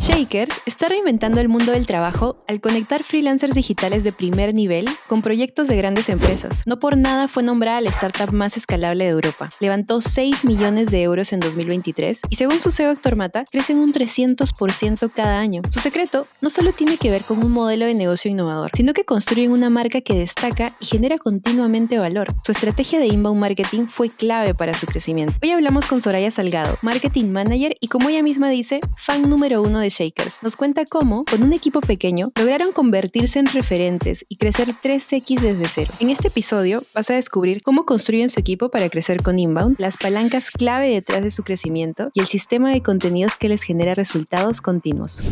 Shakers está reinventando el mundo del trabajo al conectar freelancers digitales de primer nivel con proyectos de grandes empresas. No por nada fue nombrada la startup más escalable de Europa. Levantó 6 millones de euros en 2023 y según su CEO Héctor Mata, crecen un 300% cada año. Su secreto no solo tiene que ver con un modelo de negocio innovador, sino que construyen una marca que destaca y genera continuamente valor. Su estrategia de inbound marketing fue clave para su crecimiento. Hoy hablamos con Soraya Salgado, Marketing Manager y, como ella misma dice, fan número 1 de Shakers. Nos cuenta cómo, con un equipo pequeño, lograron convertirse en referentes y crecer 3x desde cero. En este episodio vas a descubrir cómo construyen su equipo para crecer con inbound, las palancas clave detrás de su crecimiento y el sistema de contenidos que les genera resultados continuos.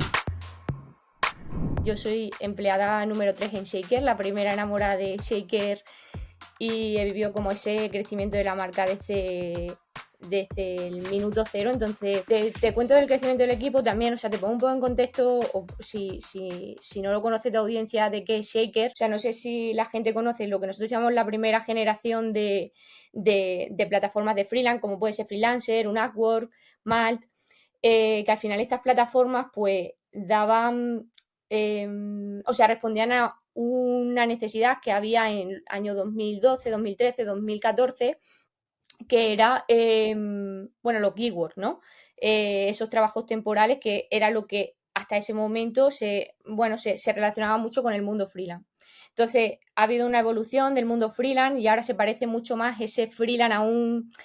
Yo soy empleada número 3 en Shaker, la primera enamorada de Shaker, y he vivido como ese crecimiento de la marca desde el minuto cero. Entonces te cuento del crecimiento del equipo también, o sea, te pongo un poco en contexto, o si no lo conoce tu audiencia, de qué es Shaker. O sea, no sé si la gente conoce lo que nosotros llamamos la primera generación de plataformas de freelance, como puede ser Freelancer, un Upwork, Malt, que al final estas plataformas pues daban, o sea, respondían a una necesidad que había en el año 2012, 2013, 2014, que era, los gig work, ¿no? Esos trabajos temporales, que era lo que hasta ese momento se relacionaba mucho con el mundo freelance. Entonces, ha habido una evolución del mundo freelance y ahora se parece mucho más ese freelance a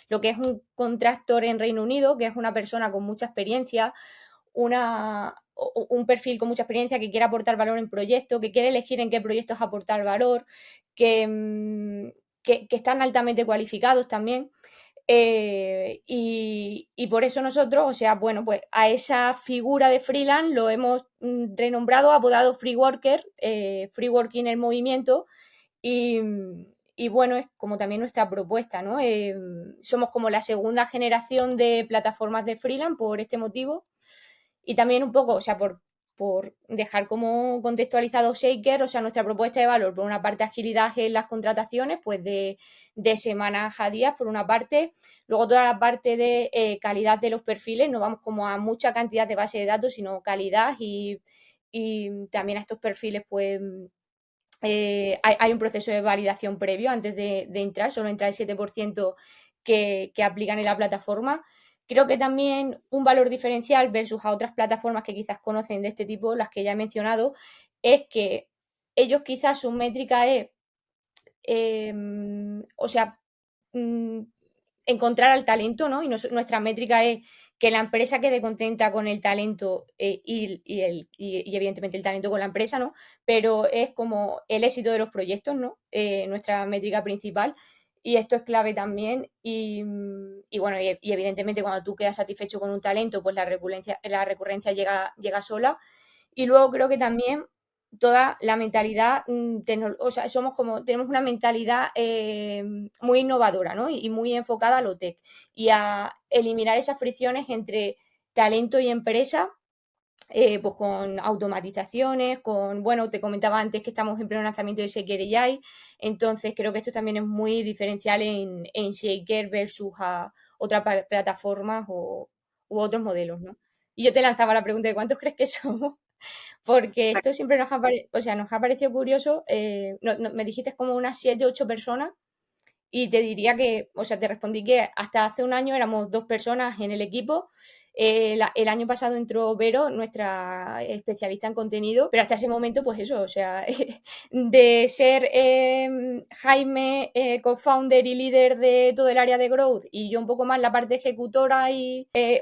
lo que es un contractor en Reino Unido, que es una persona con mucha experiencia, un perfil con mucha experiencia que quiere aportar valor en proyectos, que quiere elegir en qué proyectos aportar valor, que están altamente cualificados también. Y por eso nosotros, o sea, bueno, pues a esa figura de freelance lo hemos renombrado, apodado free worker, free working el movimiento. Y bueno, es como también nuestra propuesta, ¿no? Somos como la segunda generación de plataformas de freelance por este motivo. Y también un poco, o sea, por dejar como contextualizado Shaker, o sea, nuestra propuesta de valor, por una parte, agilidad en las contrataciones, pues de semanas a días, por una parte. Luego toda la parte de calidad de los perfiles, no vamos como a mucha cantidad de base de datos, sino calidad, y también a estos perfiles, pues hay un proceso de validación previo antes de entrar, solo entra el 7% que aplican en la plataforma. Creo que también un valor diferencial versus a otras plataformas que quizás conocen de este tipo, las que ya he mencionado, es que ellos quizás su métrica es, o sea, encontrar al talento, ¿no? Y nuestra métrica es que la empresa quede contenta con el talento, y evidentemente el talento con la empresa, ¿no? Pero es como el éxito de los proyectos, ¿no? Nuestra métrica principal. Y esto es clave también. Y bueno, y evidentemente cuando tú quedas satisfecho con un talento, pues la recurrencia llega sola. Y luego creo que también toda la mentalidad, o sea, tenemos una mentalidad muy innovadora, ¿no? Y muy enfocada a lo tech y a eliminar esas fricciones entre talento y empresa, pues con automatizaciones, bueno, te comentaba antes que estamos en pleno lanzamiento de Shaker AI, entonces creo que esto también es muy diferencial en Shaker versus a otras plataformas u otros modelos, ¿no? Y yo te lanzaba la pregunta de ¿cuántos crees que somos? Porque esto siempre nos ha parecido curioso. Me dijiste como unas 7, 8 personas, y te diría que, o sea, te respondí que hasta hace un año éramos 2 personas en el equipo. El año pasado entró Vero, nuestra especialista en contenido, pero hasta ese momento, pues eso, o sea, de ser Jaime, co-founder y líder de todo el área de growth, y yo un poco más la parte ejecutora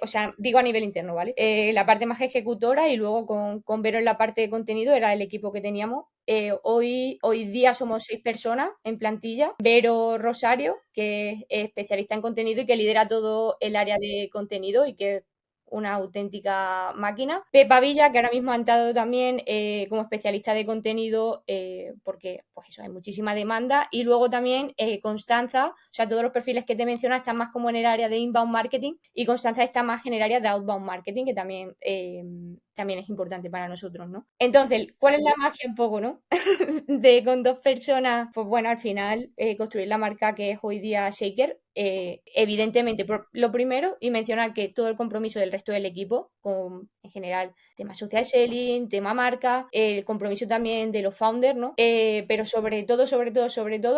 o sea, digo a nivel interno, ¿vale? La parte más ejecutora, y luego con Vero en la parte de contenido era el equipo que teníamos. Hoy día somos 6 personas en plantilla. Vero Rosario, que es especialista en contenido y que lidera todo el área de contenido y que es una auténtica máquina. Pepa Villa, que ahora mismo ha entrado también como especialista de contenido, porque pues eso, hay muchísima demanda. Y luego también Constanza, o sea, todos los perfiles que te mencionas están más como en el área de inbound marketing, y Constanza está más en el área de outbound marketing, que también es importante para nosotros, ¿no? Entonces, ¿cuál es la magia un poco, no? De con 2 personas, pues bueno, al final construir la marca que es hoy día Shaker. evidentemente, lo primero, y mencionar que todo el compromiso del resto del equipo, con, en general, tema social selling, tema marca, el compromiso también de los founders, ¿no? Pero sobre todo,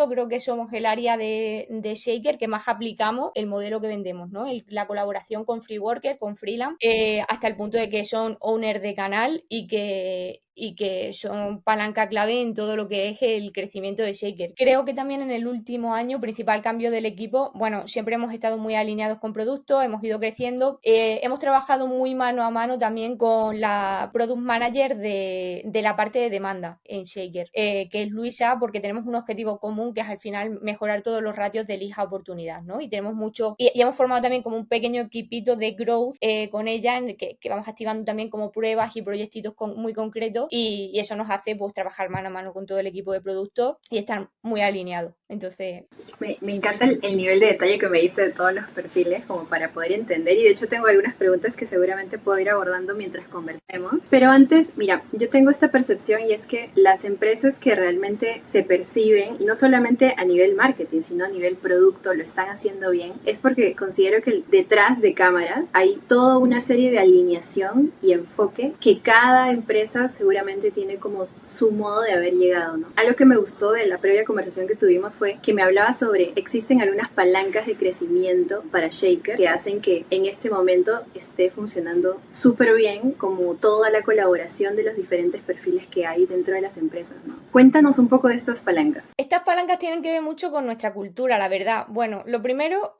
creo que somos el área de Shaker que más aplicamos el modelo que vendemos, ¿no? La colaboración con Freeworker, con Freelance, hasta el punto de que son owner de canal y que son palanca clave en todo lo que es el crecimiento de Shaker. Creo que también en el último año, principal cambio del equipo, bueno, siempre hemos estado muy alineados con productos, hemos ido creciendo, hemos trabajado muy mano a mano también con la Product Manager de la parte de demanda en Shaker, que es Luisa, porque tenemos un objetivo común que es al final mejorar todos los ratios de lead a oportunidad, ¿no? Y tenemos mucho, y hemos formado también como un pequeño equipito de growth con ella, en el que vamos activando también como pruebas y proyectitos muy concretos, y eso nos hace pues trabajar mano a mano con todo el equipo de producto y estar muy alineados. Entonces, me encanta el nivel de detalle que me diste de todos los perfiles como para poder entender, y de hecho tengo algunas preguntas que seguramente puedo ir abordando mientras conversemos. Pero antes, mira, yo tengo esta percepción, y es que las empresas que realmente se perciben, y no solamente a nivel marketing, sino a nivel producto, lo están haciendo bien, es porque considero que detrás de cámaras hay toda una serie de alineación y enfoque que cada empresa seguramente tiene como su modo de haber llegado, ¿no? Algo que me gustó de la previa conversación que tuvimos fue que me hablaba sobre existen algunas palancas de crecimiento para Shaker que hacen que en este momento esté funcionando súper bien, como toda la colaboración de los diferentes perfiles que hay dentro de las empresas, ¿no? Cuéntanos un poco de estas palancas. Estas palancas tienen que ver mucho con nuestra cultura, la verdad. Bueno, lo primero,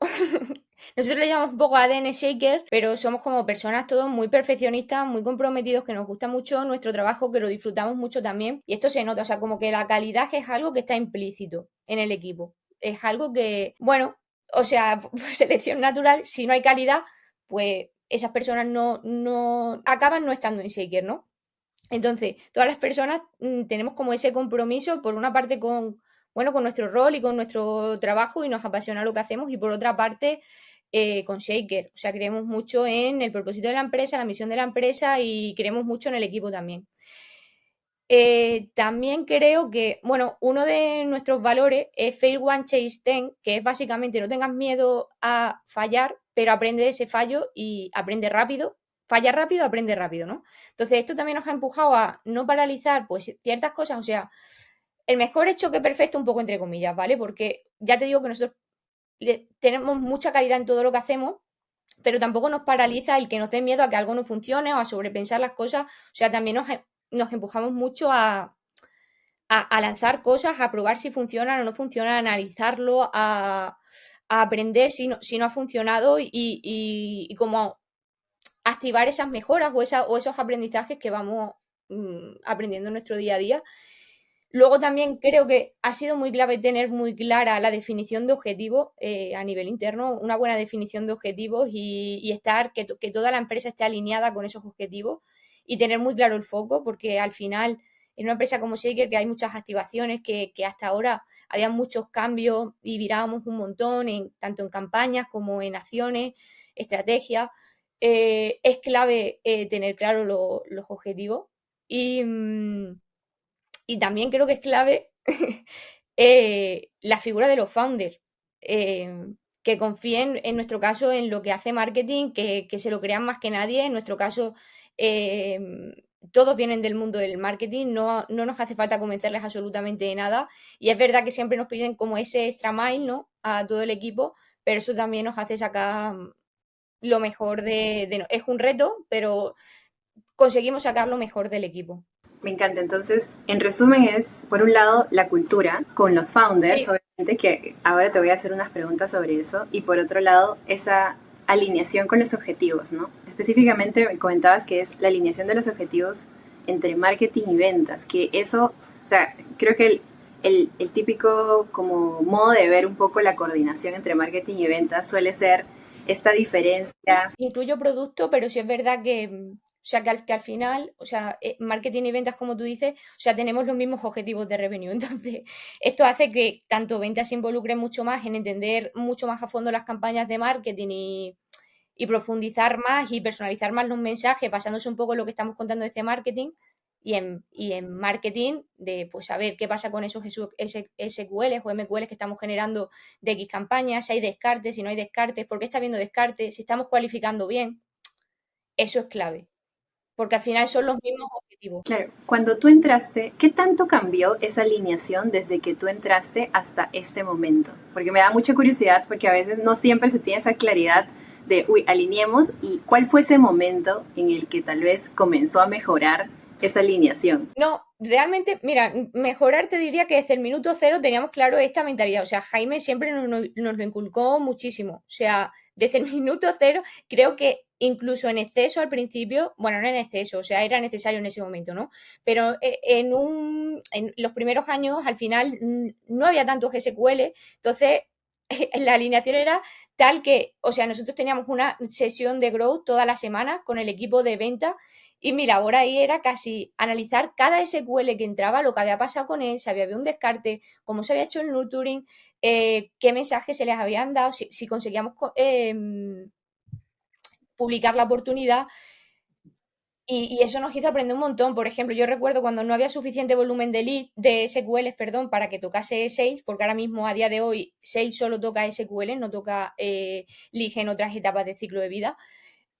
nosotros le llamamos un poco ADN Shaker, pero somos como personas todos muy perfeccionistas, muy comprometidos, que nos gusta mucho nuestro trabajo, que lo disfrutamos mucho también. Y esto se nota, o sea, como que la calidad es algo que está implícito en el equipo. Es algo que, bueno, o sea, por selección natural, si no hay calidad, pues esas personas no acaban no estando en Shaker, ¿no? Entonces, todas las personas tenemos como ese compromiso, por una parte bueno, con nuestro rol y con nuestro trabajo, y nos apasiona lo que hacemos, y por otra parte con Shaker. O sea, creemos mucho en el propósito de la empresa, la misión de la empresa, y creemos mucho en el equipo también. También creo que, bueno, uno de nuestros valores es Fail One, Chase 10, que es básicamente no tengas miedo a fallar, pero aprende de ese fallo y aprende rápido. Falla rápido, aprende rápido, ¿no? Entonces, esto también nos ha empujado a no paralizar pues ciertas cosas, o sea, el mejor hecho que perfecto, un poco entre comillas, ¿vale? Porque ya te digo que nosotros tenemos mucha calidad en todo lo que hacemos, pero tampoco nos paraliza el que nos dé miedo a que algo no funcione o a sobrepensar las cosas. O sea, también nos empujamos mucho a lanzar cosas, a probar si funcionan o no funcionan, a analizarlo, a aprender si no ha funcionado, y como activar esas mejoras o esos aprendizajes que vamos aprendiendo en nuestro día a día. Luego también creo que ha sido muy clave tener muy clara la definición de objetivos a nivel interno, una buena definición de objetivos, y estar, que toda la empresa esté alineada con esos objetivos, y tener muy claro el foco, porque al final en una empresa como Shaker, que hay muchas activaciones, que hasta ahora había muchos cambios y virábamos un montón, tanto en campañas como en acciones, estrategias, es clave tener claro los objetivos. Y también creo que es clave la figura de los founders, que confíen, en nuestro caso, en lo que hace marketing, que se lo crean más que nadie. En nuestro caso, todos vienen del mundo del marketing, no nos hace falta convencerles absolutamente de nada. Y es verdad que siempre nos piden como ese extra mile, ¿no?, a todo el equipo, pero eso también nos hace sacar lo mejor es un reto, pero conseguimos sacar lo mejor del equipo. Me encanta. Entonces, en resumen es, por un lado, la cultura con los founders, Sí. obviamente, que ahora te voy a hacer unas preguntas sobre eso, y por otro lado, esa alineación con los objetivos, ¿no? Específicamente me comentabas que es la alineación de los objetivos entre marketing y ventas, que eso, o sea, creo que el típico como modo de ver un poco la coordinación entre marketing y ventas suele ser esta diferencia. Incluyo producto, pero sí es verdad que, o sea, que al final, o sea, marketing y ventas, como tú dices, o sea, tenemos los mismos objetivos de revenue. Entonces, esto hace que tanto ventas se involucre mucho más en entender mucho más a fondo las campañas de marketing, y profundizar más y personalizar más los mensajes, basándose un poco en lo que estamos contando de ese marketing, y en marketing de pues saber qué pasa con esos SQLs o MQLs que estamos generando de X campañas, si hay descartes, si no hay descartes, por qué está habiendo descartes, si estamos cualificando bien. Eso es clave, porque al final son los mismos objetivos. Claro, cuando tú entraste, ¿qué tanto cambió esa alineación desde que tú entraste hasta este momento? Porque me da mucha curiosidad porque a veces no siempre se tiene esa claridad de, uy, alineemos y cuál fue ese momento en el que tal vez comenzó a mejorar esa alineación. No, realmente, mira, mejorar te diría que desde el minuto cero teníamos claro esta mentalidad. O sea, Jaime siempre nos lo inculcó muchísimo. O sea, desde el minuto cero, creo que incluso en exceso al principio, bueno, no en exceso, o sea, era necesario en ese momento, ¿no? Pero en los primeros años, al final, no había tantos SQL, entonces la alineación era tal que, o sea, nosotros teníamos una sesión de growth toda la semana con el equipo de venta y mi labor ahí era casi analizar cada SQL que entraba, lo que había pasado con él, si había habido un descarte, cómo se había hecho el nurturing, qué mensajes se les habían dado, si conseguíamos publicar la oportunidad. Y eso nos hizo aprender un montón. Por ejemplo, yo recuerdo cuando no había suficiente volumen de SQLs, perdón, para que tocase Sales, porque ahora mismo, a día de hoy, Sales solo toca SQL, no toca Lead en otras etapas del ciclo de vida.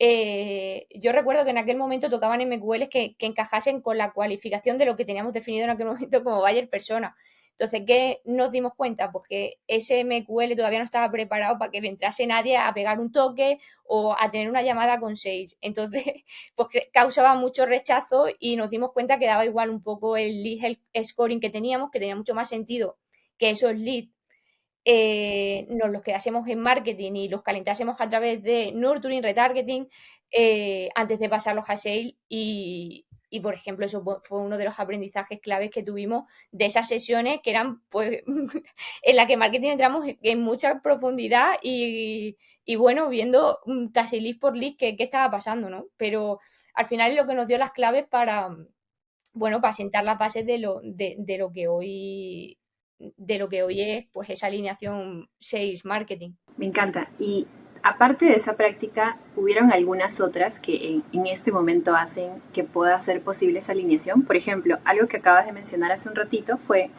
Yo recuerdo que en aquel momento tocaban MQLs que encajasen con la cualificación de lo que teníamos definido en aquel momento como buyer persona. Entonces, ¿qué nos dimos cuenta? Pues que ese MQL todavía no estaba preparado para que le entrase nadie a pegar un toque o a tener una llamada con Sage. Entonces, pues causaba mucho rechazo y nos dimos cuenta que daba igual un poco el lead scoring que teníamos, que tenía mucho más sentido que esos leads nos los quedásemos en marketing y los calentásemos a través de nurturing, retargeting, antes de pasarlos a sale y, por ejemplo, eso fue uno de los aprendizajes claves que tuvimos de esas sesiones que eran, pues, en la que marketing entramos en mucha profundidad y bueno, viendo casi lead por lead qué estaba pasando, ¿no? Pero al final es lo que nos dio las claves para, bueno, para sentar las bases de lo que hoy es pues esa alineación sales marketing. Me encanta. Y aparte de esa práctica, ¿hubieron algunas otras que en este momento hacen que pueda ser posible esa alineación? Por ejemplo, algo que acabas de mencionar hace un ratito fue,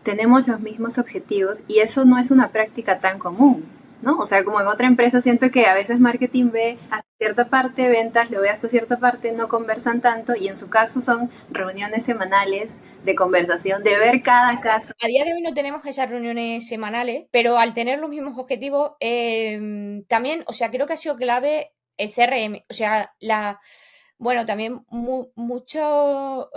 tenemos los mismos objetivos y eso no es una práctica tan común, ¿no? O sea, como en otra empresa siento que a veces marketing ve hasta cierta parte, ventas lo ve hasta cierta parte, no conversan tanto y en su caso son reuniones semanales de conversación, de ver cada caso. A día de hoy no tenemos esas reuniones semanales, pero al tener los mismos objetivos, también, o sea, creo que ha sido clave el CRM, o sea, bueno, también mucho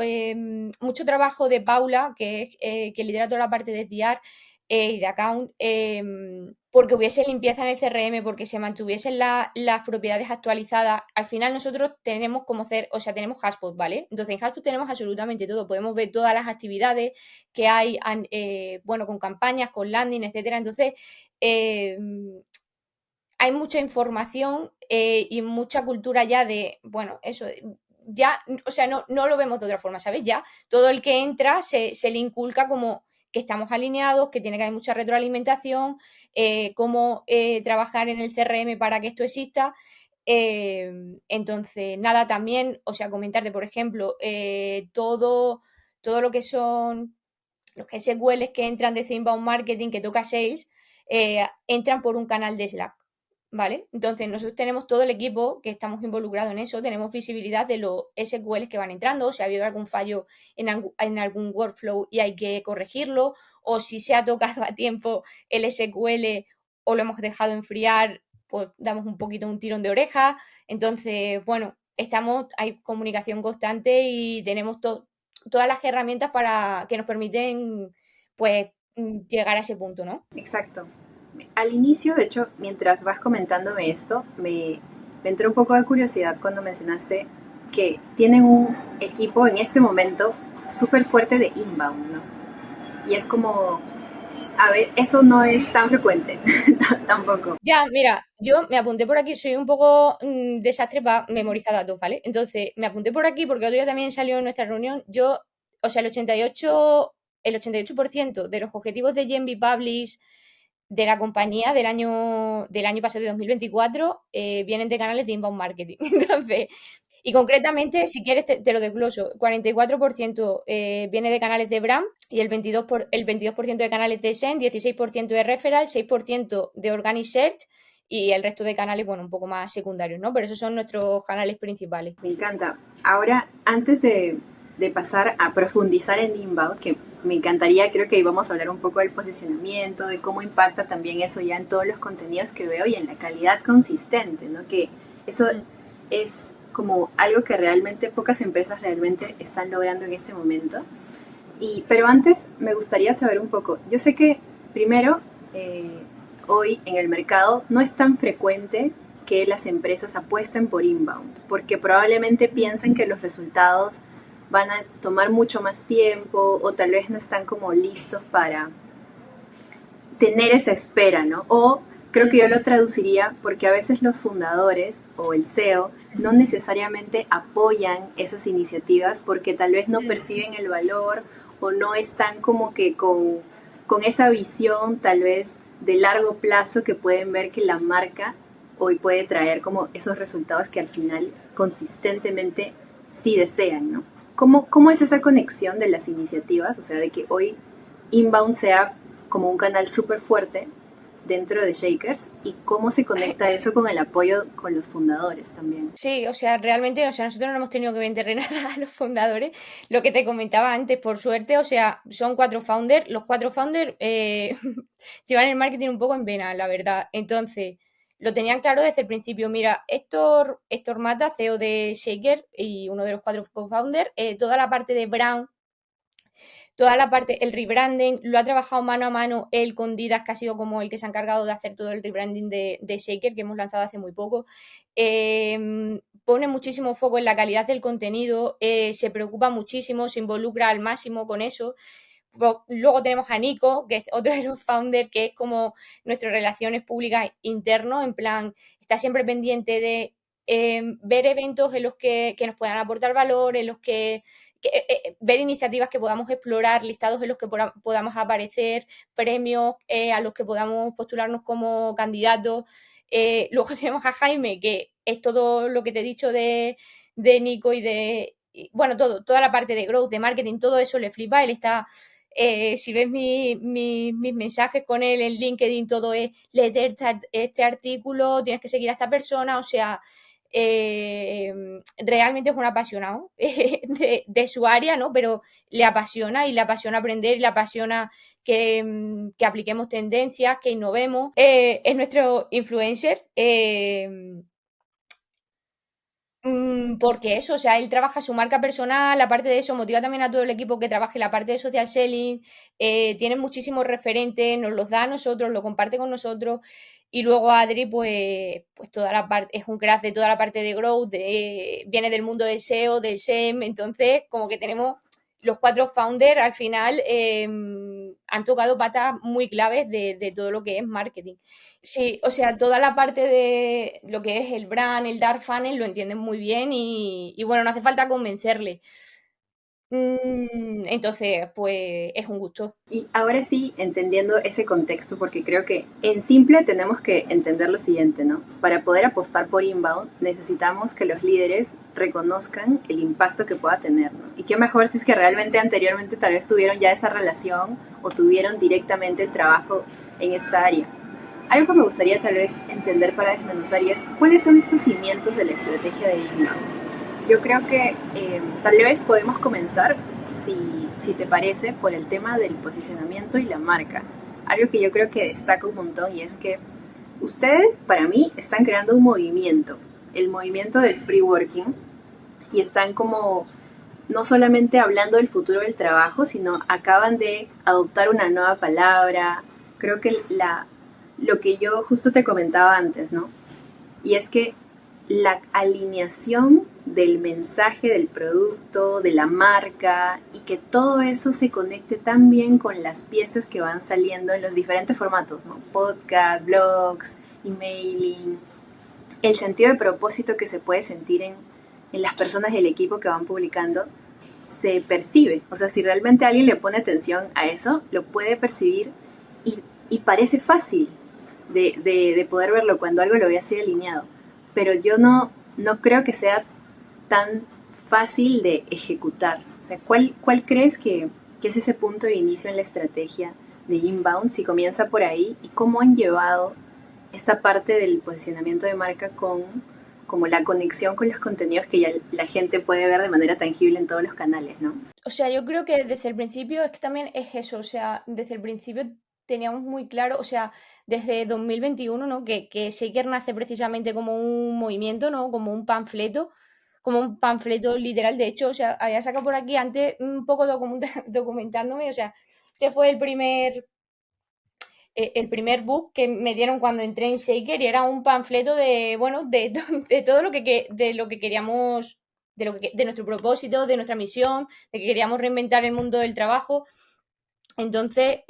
trabajo de Paula, que lidera toda la parte de SDR y de account, porque hubiese limpieza en el CRM, porque se mantuviesen las propiedades actualizadas. Al final nosotros tenemos o sea, tenemos Hashpot, ¿vale? Entonces en Hashpot tenemos absolutamente todo, podemos ver todas las actividades que hay, bueno, con campañas, con landing, etcétera. Entonces, hay mucha información y mucha cultura ya de, bueno, eso, ya, o sea, no lo vemos de otra forma, ¿sabes? Ya todo el que entra se le inculca como que estamos alineados, que tiene que haber mucha retroalimentación, cómo trabajar en el CRM para que esto exista. Entonces, nada, también, o sea, comentarte, por ejemplo, todo lo que son los SQLs que entran de inbound marketing, que toca sales, entran por un canal de Slack. ¿Vale? Entonces, nosotros tenemos todo el equipo que estamos involucrados en eso, tenemos visibilidad de los SQLs que van entrando, si ha habido algún fallo en algún workflow y hay que corregirlo, o si se ha tocado a tiempo el SQL o lo hemos dejado enfriar, pues damos un poquito un tirón de oreja. Entonces, bueno, hay comunicación constante y tenemos todas las herramientas para que nos permiten, pues, llegar a ese punto, ¿no? Exacto. Al inicio, de hecho, mientras vas comentándome esto, me entró un poco de curiosidad cuando mencionaste que tienen un equipo en este momento súper fuerte de inbound, ¿no? Y es como, a ver, eso no es tan frecuente tampoco. Ya, mira, yo me apunté por aquí, soy un poco desastre para memorizar datos, ¿vale? Entonces, me apunté por aquí porque el otro día también salió en nuestra reunión. O sea, el 88% de los objetivos de GenB Publish de la compañía del año pasado, de 2024, vienen de canales de inbound marketing. Entonces, Y concretamente, si quieres, te lo desgloso. 44% viene de canales de brand y el 22% de canales de SEM, 16% de referral, 6% de organic search y el resto de canales, bueno, un poco más secundarios, ¿no? Pero esos son nuestros canales principales. Me encanta. Ahora, antes de pasar a profundizar en inbound, que me encantaría, creo que íbamos a hablar un poco del posicionamiento, de cómo impacta también eso ya en todos los contenidos que veo y en la calidad consistente, ¿no? Que eso es como algo que realmente pocas empresas realmente están logrando en este momento. Pero antes me gustaría saber un poco, yo sé que primero, hoy en el mercado no es tan frecuente que las empresas apuesten por inbound, porque probablemente piensan que los resultados van a tomar mucho más tiempo o tal vez no están como listos para tener esa espera, ¿no? O creo que yo lo traduciría porque a veces los fundadores o el CEO no necesariamente apoyan esas iniciativas porque tal vez no perciben el valor o no están como que con esa visión tal vez de largo plazo que pueden ver que la marca hoy puede traer como esos resultados que al final consistentemente sí desean, ¿no? ¿Cómo es esa conexión de las iniciativas? O sea, de que hoy Inbound sea como un canal súper fuerte dentro de Shakers y cómo se conecta eso con el apoyo con los fundadores también. Sí, o sea, realmente, o sea, nosotros no hemos tenido que venderle nada a los fundadores. Lo que te comentaba antes, por suerte, o sea, son 4 founders. Los 4 founders llevan el marketing un poco en vena, la verdad. Entonces, lo tenían claro desde el principio. Mira, Héctor Mata, CEO de Shaker y uno de los 4 co-founders, toda la parte de brand, toda la parte, el rebranding, lo ha trabajado mano a mano él con Didas, que ha sido como el que se ha encargado de hacer todo el rebranding de Shaker, que hemos lanzado hace muy poco. Pone muchísimo foco en la calidad del contenido, se preocupa muchísimo, se involucra al máximo con eso. Luego tenemos a Nico, que es otro de los founders, que es como nuestras relaciones públicas interno, en plan, está siempre pendiente de ver eventos en los que nos puedan aportar valor, en los que ver iniciativas que podamos explorar, listados en los que podamos aparecer, premios a los que podamos postularnos como candidatos. Luego tenemos a Jaime, que es todo lo que te he dicho de Nico bueno, toda la parte de growth, de marketing, todo eso le flipa. Él está, si ves mis mensajes con él en LinkedIn, todo es leer este artículo, tienes que seguir a esta persona, o sea, realmente es un apasionado de su área, ¿no? Pero le apasiona y le apasiona aprender y le apasiona que apliquemos tendencias, que innovemos. Es nuestro influencer. Porque eso, o sea, él trabaja su marca personal, aparte de eso, motiva también a todo el equipo que trabaje la parte de social selling, tiene muchísimos referentes, nos los da a nosotros, lo comparte con nosotros, y luego Adri, pues toda la parte, es un crack de toda la parte de growth, viene del mundo del SEO, del SEM, entonces como que tenemos los 4 founders al final han tocado patas muy claves de todo lo que es marketing. Sí, o sea, toda la parte de lo que es el brand, el dark funnel, lo entienden muy bien y bueno, no hace falta convencerle. Entonces, pues es un gusto. Y ahora sí, entendiendo ese contexto, porque creo que en simple tenemos que entender lo siguiente, ¿no? Para poder apostar por inbound, necesitamos que los líderes reconozcan el impacto que pueda tener, ¿no? Y qué mejor si es que realmente anteriormente tal vez tuvieron ya esa relación o tuvieron directamente el trabajo en esta área. Algo que me gustaría tal vez entender para desmenuzar y es cuáles son estos cimientos de la estrategia de inbound. Yo creo que tal vez podemos comenzar, si te parece, por el tema del posicionamiento y la marca. Algo que yo creo que destaca un montón y es que ustedes, para mí, están creando un movimiento, el movimiento del free working, y están como no solamente hablando del futuro del trabajo, sino acaban de adoptar una nueva palabra. Creo que lo que yo justo te comentaba antes, ¿no? Y es que la alineación del mensaje del producto, de la marca, y que todo eso se conecte tan bien con las piezas que van saliendo en los diferentes formatos, ¿no? Podcast, blogs, emailing, el sentido de propósito que se puede sentir en las personas y el equipo que van publicando, se percibe. O sea, si realmente alguien le pone atención a eso, lo puede percibir y parece fácil de poder verlo cuando algo lo ve así alineado. Pero yo no creo que sea tan fácil de ejecutar? O sea, ¿cuál crees que es ese punto de inicio en la estrategia de inbound? Si comienza por ahí, ¿y cómo han llevado esta parte del posicionamiento de marca con como la conexión con los contenidos que ya la gente puede ver de manera tangible en todos los canales, ¿no? O sea, yo creo que desde el principio es que también es eso, o sea, desde el principio teníamos muy claro, o sea, desde 2021, ¿no? Que Shaker nace precisamente como un movimiento, ¿no? Como un panfleto literal. De hecho, o sea, había sacado por aquí antes un poco documentándome, o sea, este fue el primer book que me dieron cuando entré en Shaker y era un panfleto de, bueno, de todo de lo que queríamos, de nuestro propósito, de nuestra misión, de que queríamos reinventar el mundo del trabajo. Entonces,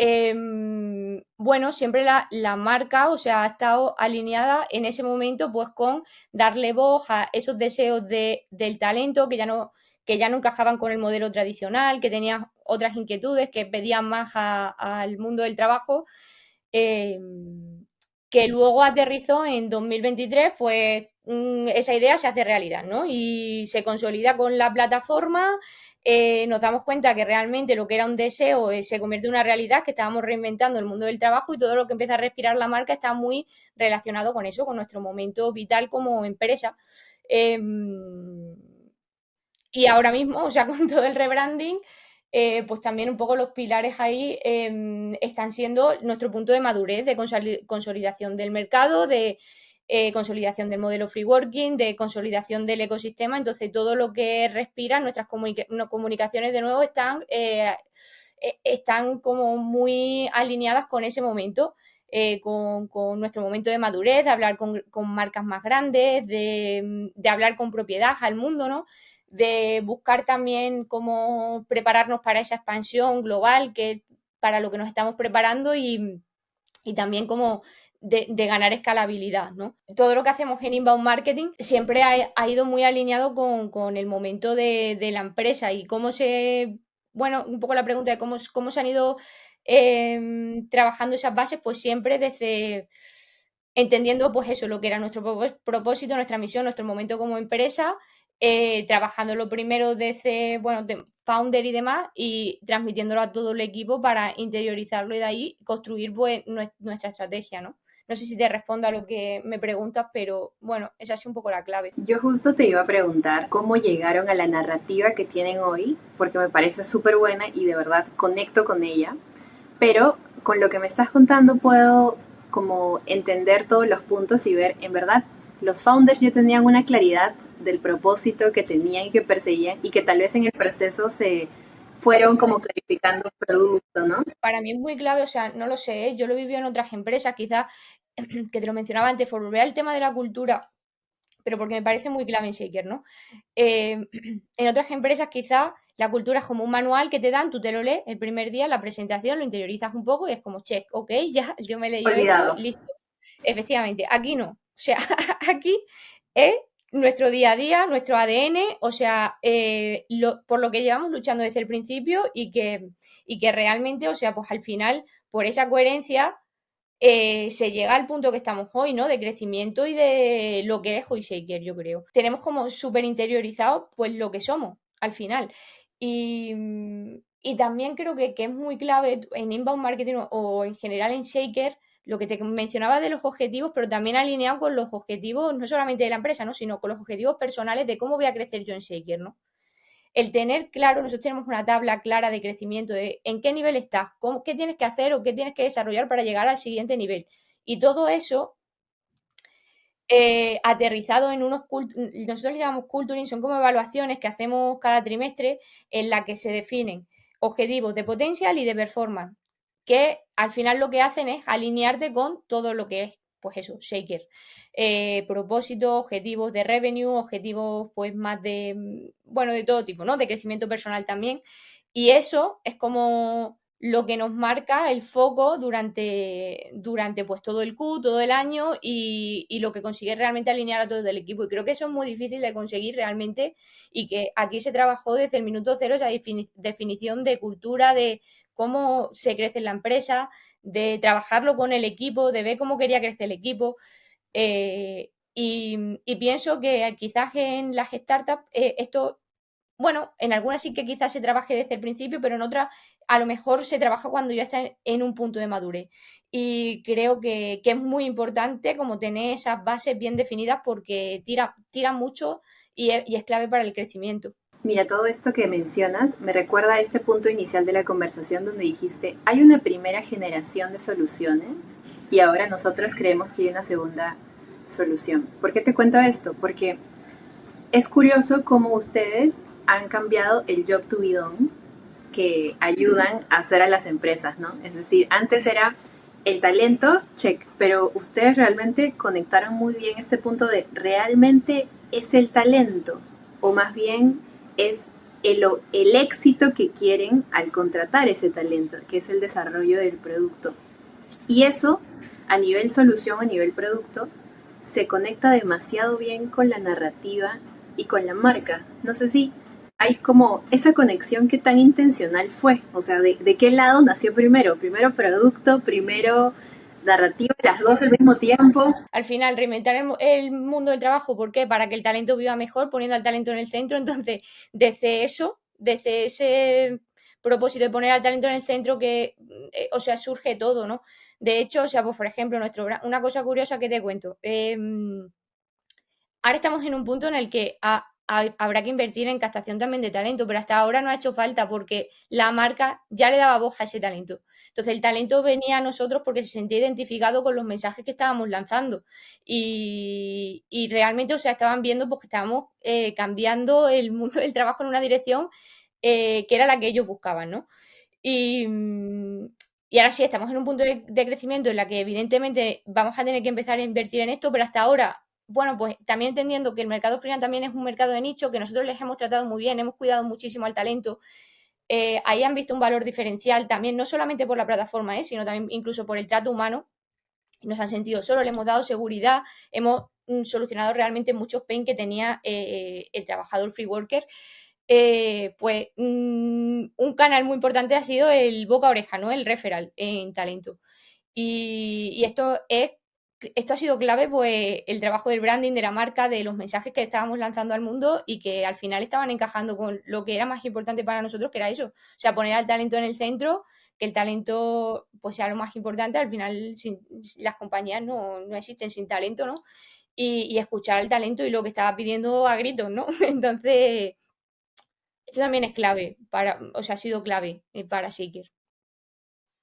bueno, siempre la marca, o sea, ha estado alineada en ese momento, pues con darle voz a esos deseos del talento que ya no encajaban con el modelo tradicional, que tenían otras inquietudes, que pedían más al mundo del trabajo, eh, que luego aterrizó en 2023, pues esa idea se hace realidad, ¿no? Y se consolida con la plataforma, nos damos cuenta que realmente lo que era un deseo se convierte en una realidad, que estábamos reinventando el mundo del trabajo y todo lo que empieza a respirar la marca está muy relacionado con eso, con nuestro momento vital como empresa. Eh, y ahora mismo, o sea, con todo el rebranding, pues también un poco los pilares ahí están siendo nuestro punto de madurez, de consolidación del mercado, de consolidación del modelo free working, de consolidación del ecosistema. Entonces, todo lo que respira, nuestras comunicaciones de nuevo están como muy alineadas con ese momento. Con nuestro momento de madurez, de hablar con marcas más grandes, de hablar con propiedad al mundo, ¿no? De buscar también cómo prepararnos para esa expansión global, que para lo que nos estamos preparando y también como de ganar escalabilidad, ¿no? Todo lo que hacemos en inbound marketing siempre ha ido muy alineado con el momento de la empresa y cómo bueno, un poco la pregunta de cómo se han ido trabajando esas bases, pues siempre desde entendiendo pues eso, lo que era nuestro propósito, nuestra misión, nuestro momento como empresa, trabajando lo primero desde, bueno, de founder y demás, y transmitiéndolo a todo el equipo para interiorizarlo y de ahí construir pues, nuestra estrategia, ¿no? No sé si te respondo a lo que me preguntas, pero bueno, esa es un poco la clave. Yo justo te iba a preguntar cómo llegaron a la narrativa que tienen hoy, porque me parece súper buena y de verdad conecto con ella, pero con lo que me estás contando puedo como entender todos los puntos y ver, en verdad, los founders ya tenían una claridad del propósito que tenían y que perseguían y que tal vez en el proceso se fueron como clarificando un producto, ¿no? Para mí es muy clave, o sea, no lo sé, ¿eh? Yo lo he vivido en otras empresas, quizás, que te lo mencionaba antes, por volver al tema de la cultura, pero porque me parece muy clave en Shaker, ¿no? En otras empresas quizás la cultura es como un manual que te dan, tú te lo lees el primer día, la presentación, lo interiorizas un poco y es como, check, ok, ya, yo me he leído esto, Olvidado. listo. Efectivamente, aquí no. O sea, aquí es nuestro día a día, nuestro ADN, o sea, por lo que llevamos luchando desde el principio y que realmente, o sea, pues al final, por esa coherencia, se llega al punto que estamos hoy, ¿no? De crecimiento y de lo que es hoy Shaker, yo creo. Tenemos como súper interiorizado, pues, lo que somos, al final. Y, y también creo que es muy clave en inbound marketing o en general en Shaker, lo que te mencionaba de los objetivos, pero también alineado con los objetivos, no solamente de la empresa, ¿no? Sino con los objetivos personales de cómo voy a crecer yo en Shaker, ¿no? El tener claro, nosotros tenemos una tabla clara de crecimiento, de en qué nivel estás, qué tienes que hacer o qué tienes que desarrollar para llegar al siguiente nivel. Y todo eso aterrizado en nosotros le llamamos culturing, son como evaluaciones que hacemos cada trimestre en la que se definen objetivos de potencial y de performance, que al final lo que hacen es alinearte con todo lo que es, pues eso, Shaker. Propósitos, objetivos de revenue, objetivos pues más bueno, de todo tipo, ¿no? De crecimiento personal también. Y eso es como lo que nos marca el foco durante pues todo el Q, todo el año y lo que consigue realmente alinear a todo el equipo. Y creo que eso es muy difícil de conseguir realmente y que aquí se trabajó desde el minuto cero esa definición de cultura, de cómo se crece en la empresa, de trabajarlo con el equipo, de ver cómo quería crecer el equipo. Y pienso que quizás en las startups esto, bueno, en algunas sí que quizás se trabaje desde el principio, pero en otras a lo mejor se trabaja cuando ya está en un punto de madurez. Y creo que es muy importante como tener esas bases bien definidas porque tira mucho y es clave para el crecimiento. Mira, todo esto que mencionas me recuerda a este punto inicial de la conversación donde dijiste, hay una primera generación de soluciones y ahora nosotros creemos que hay una segunda solución. ¿Por qué te cuento esto? Porque es curioso cómo ustedes han cambiado el job to be done que ayudan a hacer a las empresas, ¿no? Es decir, antes era el talento, check, pero ustedes realmente conectaron muy bien este punto de realmente es el talento o más bien es el éxito que quieren al contratar ese talento, que es el desarrollo del producto. Y eso, a nivel solución, a nivel producto, se conecta demasiado bien con la narrativa y con la marca. No sé si hay como esa conexión que tan intencional fue. O sea, ¿de qué lado nació primero? Primero producto, primero narrativa, las dos al mismo tiempo. Al final, reinventar el mundo del trabajo, ¿por qué? Para que el talento viva mejor, poniendo al talento en el centro. Entonces, desde ese propósito de poner al talento en el centro o sea, surge todo, ¿no? De hecho, o sea, pues por ejemplo, una cosa curiosa que te cuento. Ahora estamos en un punto en el que habrá que invertir en captación también de talento, pero hasta ahora no ha hecho falta porque la marca ya le daba voz a ese talento. Entonces el talento venía a nosotros porque se sentía identificado con los mensajes que estábamos lanzando y realmente, o sea, estaban viendo pues, que estábamos cambiando el mundo del trabajo en una dirección que era la que ellos buscaban, ¿no? Y, y ahora sí, estamos en un punto de crecimiento en la que evidentemente vamos a tener que empezar a invertir en esto, pero hasta ahora bueno, pues también entendiendo que el mercado freelance también es un mercado de nicho, que nosotros les hemos tratado muy bien, hemos cuidado muchísimo al talento, ahí han visto un valor diferencial también, no solamente por la plataforma, sino también incluso por el trato humano, nos han sentido solos, le hemos dado seguridad, hemos solucionado realmente muchos pain que tenía el trabajador free worker. Pues un canal muy importante ha sido el boca a oreja, ¿no? El referral en talento. Y esto ha sido clave, pues, el trabajo del branding de la marca, de los mensajes que estábamos lanzando al mundo y que al final estaban encajando con lo que era más importante para nosotros, que era eso. O sea, poner al talento en el centro, que el talento pues sea lo más importante. Al final las compañías no existen sin talento, ¿no? Y escuchar el talento y lo que estaba pidiendo a gritos, ¿no? Entonces, esto también es clave o sea, ha sido clave para Seeker.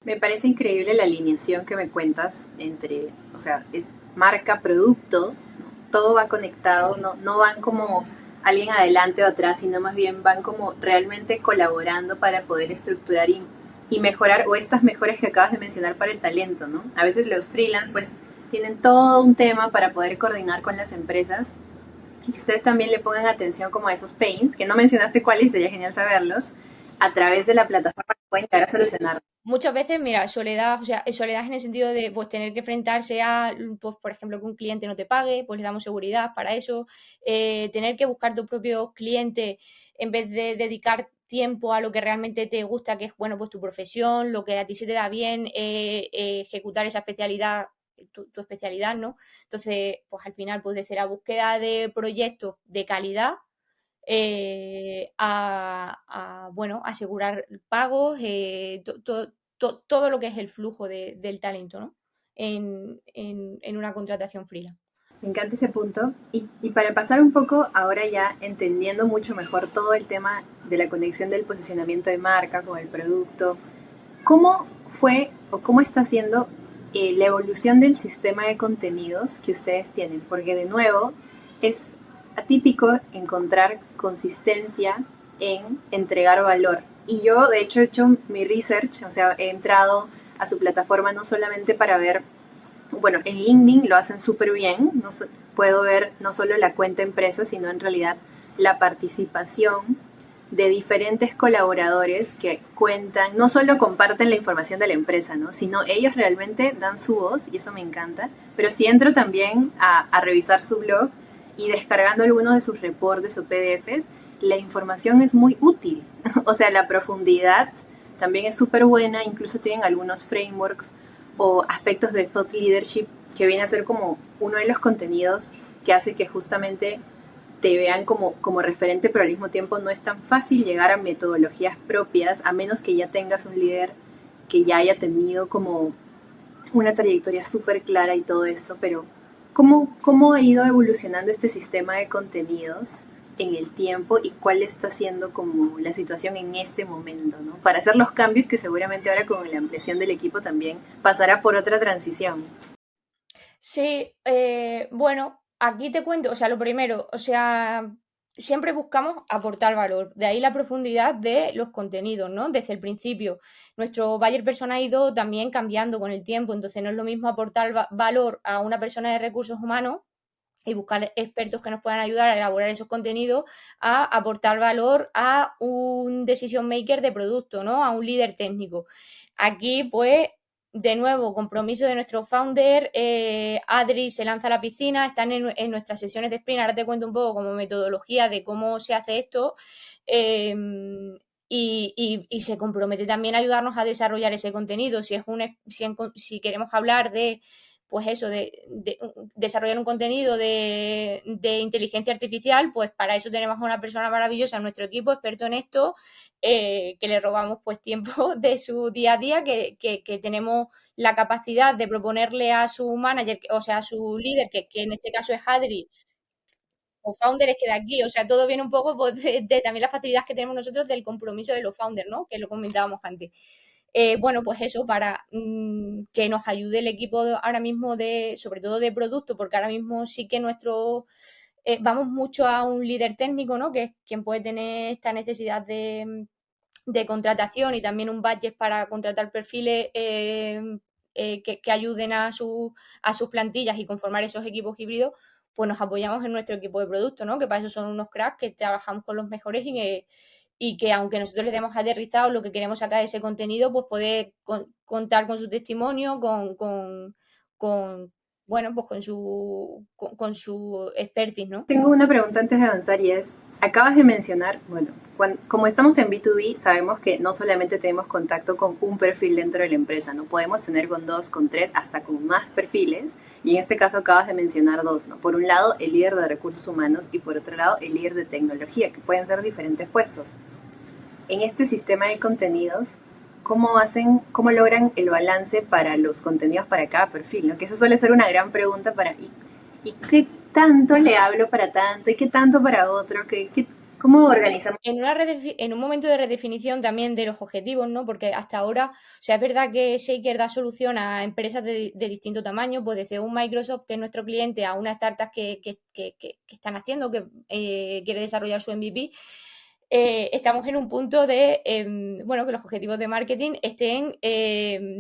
Me parece increíble la alineación que me cuentas entre, o sea, es marca, producto, ¿no? Todo va conectado, no van como alguien adelante o atrás, sino más bien van como realmente colaborando para poder estructurar y mejorar, o estas mejoras que acabas de mencionar para el talento, ¿no? A veces los freelance pues tienen todo un tema para poder coordinar con las empresas y que ustedes también le pongan atención como a esos pains, que no mencionaste cuáles, sería genial saberlos, a través de la plataforma que pueden llegar a solucionar. Muchas veces, mira, soledad, o sea, soledad en el sentido de pues tener que enfrentarse a, pues, por ejemplo, que un cliente no te pague, pues le damos seguridad para eso, tener que buscar tus propios clientes en vez de dedicar tiempo a lo que realmente te gusta, que es, bueno, pues tu profesión, lo que a ti se te da bien, ejecutar esa especialidad, tu especialidad, ¿no? Entonces, pues al final, pues desde la búsqueda de proyectos de calidad, bueno, asegurar pagos, todo lo que es el flujo del talento, ¿no? En una contratación freelance. Me encanta ese punto. Y para pasar un poco ahora ya entendiendo mucho mejor todo el tema de la conexión del posicionamiento de marca con el producto, ¿cómo fue o cómo está siendo la evolución del sistema de contenidos que ustedes tienen? Porque de nuevo es atípico encontrar consistencia en entregar valor. Y yo de hecho he hecho mi research, o sea, he entrado a su plataforma no solamente para ver, bueno, en LinkedIn lo hacen súper bien, puedo ver no solo la cuenta empresa, sino en realidad la participación de diferentes colaboradores que cuentan, no solo comparten la información de la empresa, ¿no? Sino ellos realmente dan su voz y eso me encanta. Pero si entro también a revisar su blog y descargando algunos de sus reportes o PDFs, la información es muy útil. O sea, la profundidad también es súper buena, incluso tienen algunos frameworks o aspectos de thought leadership que viene a ser como uno de los contenidos que hace que justamente te vean como referente, pero al mismo tiempo no es tan fácil llegar a metodologías propias, a menos que ya tengas un líder que ya haya tenido como una trayectoria súper clara y todo esto, pero ¿cómo ha ido evolucionando este sistema de contenidos en el tiempo y cuál está siendo como la situación en este momento, ¿no? Para hacer los cambios que seguramente ahora con la ampliación del equipo también pasará por otra transición. Sí, bueno, aquí te cuento, o sea, lo primero, o sea, siempre buscamos aportar valor, de ahí la profundidad de los contenidos, ¿no? Desde el principio. Nuestro buyer persona ha ido también cambiando con el tiempo, entonces no es lo mismo aportar valor a una persona de recursos humanos y buscar expertos que nos puedan ayudar a elaborar esos contenidos, a aportar valor a un decision maker de producto, ¿no? A un líder técnico. Aquí, pues, de nuevo, compromiso de nuestro founder, Adri se lanza a la piscina, están en nuestras sesiones de sprint, ahora te cuento un poco como metodología de cómo se hace esto, eh, y se compromete también a ayudarnos a desarrollar ese contenido. Si queremos hablar de pues eso, de desarrollar un contenido de inteligencia artificial, pues para eso tenemos a una persona maravillosa en nuestro equipo, experto en esto, que le robamos pues tiempo de su día a día, que tenemos la capacidad de proponerle a su manager, o sea, a su líder, que en este caso es Adri, o founders que de aquí, o sea, todo viene un poco pues, de también la facilidad que tenemos nosotros del compromiso de los founders, ¿no? Que lo comentábamos antes. Bueno, pues eso, para que nos ayude el equipo ahora mismo sobre todo de producto, porque ahora mismo sí que vamos mucho a un líder técnico, ¿no? Que es quien puede tener esta necesidad de contratación y también un budget para contratar perfiles que ayuden a sus plantillas y conformar esos equipos híbridos, pues nos apoyamos en nuestro equipo de producto, ¿no? Que para eso son unos cracks que trabajamos con los mejores y que aunque nosotros les demos aterrizado lo que queremos sacar de ese contenido, pues poder contar con su testimonio, con bueno, pues con su expertise, ¿no? Tengo una pregunta antes de avanzar y es, acabas de mencionar, bueno, como estamos en B2B, sabemos que no solamente tenemos contacto con un perfil dentro de la empresa, ¿no? Podemos tener con dos, con tres, hasta con más perfiles, y en este caso acabas de mencionar dos, ¿no? Por un lado, el líder de recursos humanos y por otro lado, el líder de tecnología, que pueden ser diferentes puestos. En este sistema de contenidos, cómo logran el balance para los contenidos para cada perfil, ¿no? Que esa suele ser una gran pregunta ¿y qué tanto le hablo para tanto y qué tanto para otro? ¿Cómo organizamos? En un momento de redefinición también de los objetivos, ¿no? Porque hasta ahora, o sea, es verdad que Shaker da solución a empresas de distinto tamaño, pues desde un Microsoft, que es nuestro cliente, a una startup que están haciendo, que quiere desarrollar su MVP. Estamos en un punto de, bueno, que los objetivos de marketing estén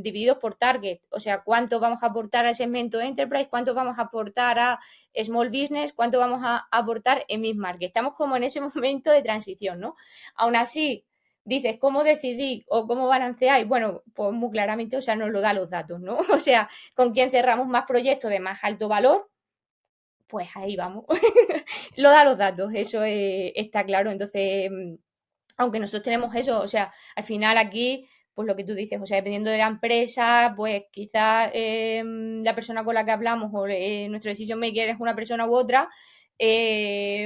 divididos por target, o sea, cuánto vamos a aportar al segmento enterprise, cuánto vamos a aportar a small business, cuánto vamos a aportar en mid-market. Estamos como en ese momento de transición, ¿no? Aún así, dices, ¿cómo decidí o cómo balanceáis? Bueno, pues muy claramente, o sea, nos lo da los datos, ¿no? O sea, con quién cerramos más proyectos de más alto valor, pues ahí vamos. Lo da los datos, eso está claro. Entonces, aunque nosotros tenemos eso, o sea, al final aquí, pues lo que tú dices, o sea, dependiendo de la empresa, pues quizás la persona con la que hablamos o nuestro decision maker es una persona u otra,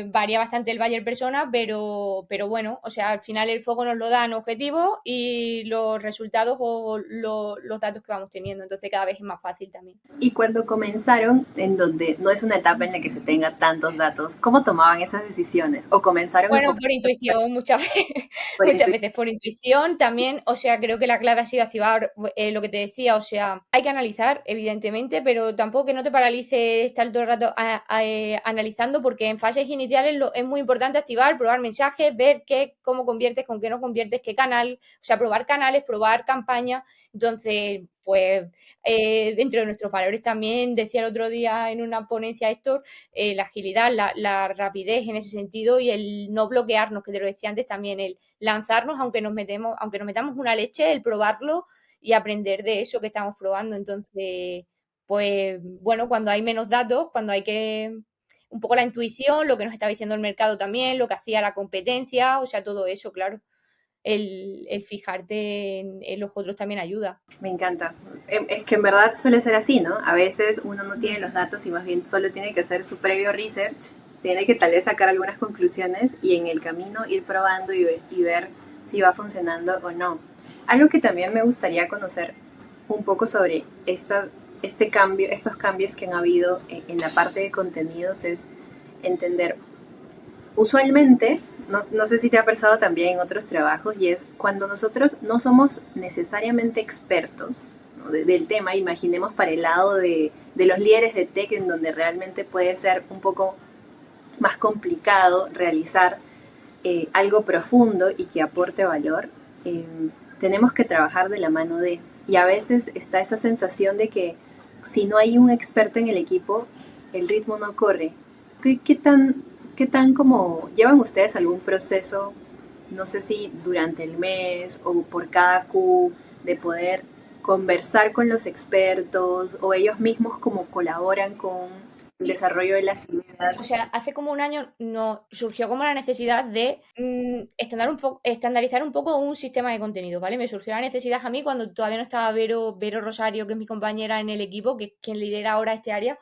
varía bastante el buyer persona, pero bueno, o sea, al final el foco nos lo dan objetivos y los resultados o los datos que vamos teniendo, entonces cada vez es más fácil también. Y cuando comenzaron, en donde no es una etapa en la que se tenga tantos datos, ¿cómo tomaban esas decisiones? ¿O comenzaron Bueno, por intuición, muchas veces, por muchas intuición? veces por intuición también, o sea, creo que la clave ha sido activar lo que te decía, o sea, hay que analizar, evidentemente, pero tampoco que no te paralice estar todo el rato analizando, porque en fases iniciales es muy importante activar, probar mensajes, ver cómo conviertes, con qué no conviertes, qué canal, o sea, probar canales, probar campañas, entonces, pues, dentro de nuestros valores también, decía el otro día en una ponencia Héctor, la agilidad, la rapidez en ese sentido y el no bloquearnos, que te lo decía antes también, el lanzarnos aunque nos metamos una leche, el probarlo y aprender de eso que estamos probando. Entonces, pues bueno, cuando hay menos datos, cuando hay que un poco la intuición, lo que nos está diciendo el mercado también, lo que hacía la competencia, o sea, todo eso, claro. el fijarte en los otros también ayuda. Me encanta. Es que en verdad suele ser así, ¿no? A veces uno no tiene los datos y más bien solo tiene que hacer su previo research, tiene que tal vez sacar algunas conclusiones y en el camino ir probando y ver si va funcionando o no. Algo que también me gustaría conocer un poco sobre este cambio, estos cambios que han habido en la parte de contenidos es entender usualmente, no sé si te ha pasado también en otros trabajos, y es cuando nosotros no somos necesariamente expertos, ¿no?, del tema, imaginemos para el lado de los líderes de tech, en donde realmente puede ser un poco más complicado realizar algo profundo y que aporte valor, eh, tenemos que trabajar de la mano de, y a veces está esa sensación de que si no hay un experto en el equipo, el ritmo no corre. ¿Qué tan como llevan ustedes algún proceso, no sé si durante el mes o por cada Q, de poder conversar con los expertos o ellos mismos como colaboran con el desarrollo de las O ideas? sea, hace como un año nos surgió como la necesidad de estandarizar un poco un sistema de contenido, ¿vale? Me surgió la necesidad a mí cuando todavía no estaba Vero Rosario, que es mi compañera en el equipo, que es quien lidera ahora este área.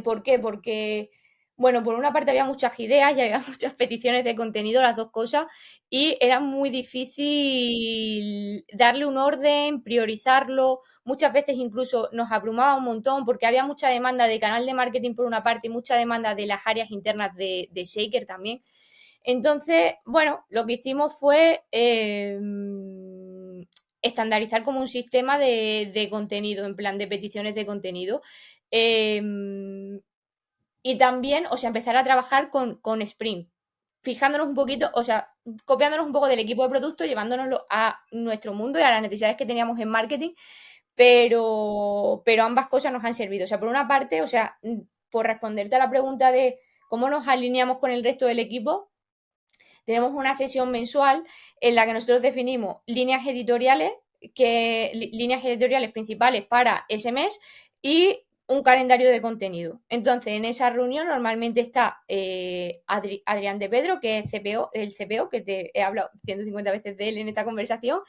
¿Por qué? Porque, bueno, por una parte había muchas ideas y había muchas peticiones de contenido, las dos cosas, y era muy difícil darle un orden, priorizarlo. Muchas veces incluso nos abrumaba un montón porque había mucha demanda de canal de marketing por una parte y mucha demanda de las áreas internas de Shaker también. Entonces, bueno, lo que hicimos fue estandarizar como un sistema de contenido, en plan de peticiones de contenido. Y también, o sea, empezar a trabajar con Sprint, fijándonos un poquito, o sea, copiándonos un poco del equipo de producto, llevándonoslo a nuestro mundo y a las necesidades que teníamos en marketing, pero ambas cosas nos han servido. O sea, por una parte, o sea, por responderte a la pregunta de cómo nos alineamos con el resto del equipo, tenemos una sesión mensual en la que nosotros definimos líneas editoriales principales para ese mes y un calendario de contenido. Entonces, en esa reunión normalmente está Adrián de Pedro, que es el CPO, que te he hablado 150 veces de él en esta conversación,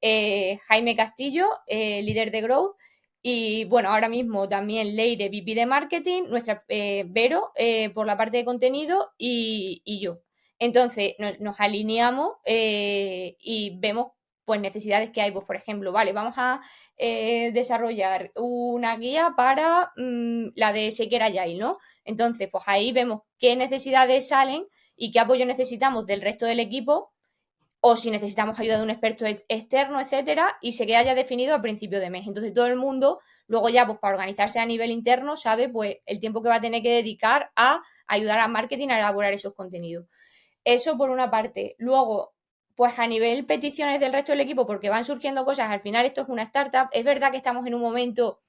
Jaime Castillo, líder de Growth, y bueno, ahora mismo también Leire, VP de Marketing, nuestra Vero por la parte de contenido y yo. Entonces nos alineamos y vemos pues necesidades que hay. Pues por ejemplo, vale, vamos a desarrollar una guía para la de Shaker Agile, ¿no? Entonces, pues ahí vemos qué necesidades salen y qué apoyo necesitamos del resto del equipo o si necesitamos ayuda de un experto externo, etcétera, y se queda ya definido a principio de mes. Entonces todo el mundo, luego ya pues para organizarse a nivel interno, sabe pues el tiempo que va a tener que dedicar a ayudar a marketing a elaborar esos contenidos. Eso por una parte. Luego, pues a nivel peticiones del resto del equipo, porque van surgiendo cosas, al final esto es una startup, es verdad que estamos en un momento,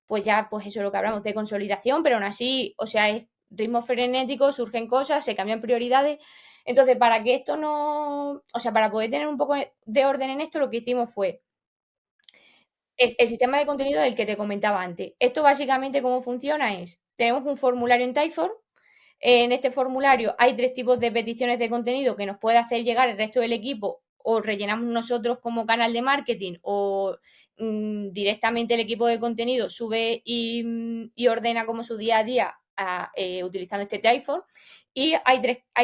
pues ya, pues eso es lo que hablamos de consolidación, pero aún así, o sea, es ritmo frenético, surgen cosas, se cambian prioridades. Entonces, para que esto no, o sea, para poder tener un poco de orden en esto, lo que hicimos fue el sistema de contenido del que te comentaba antes. Esto básicamente cómo funciona es, tenemos un formulario en Typeform. En este formulario hay 3 tipos de peticiones de contenido que nos puede hacer llegar el resto del equipo o rellenamos nosotros como canal de marketing o directamente el equipo de contenido sube y ordena como su día a día utilizando este Typeform. Y hay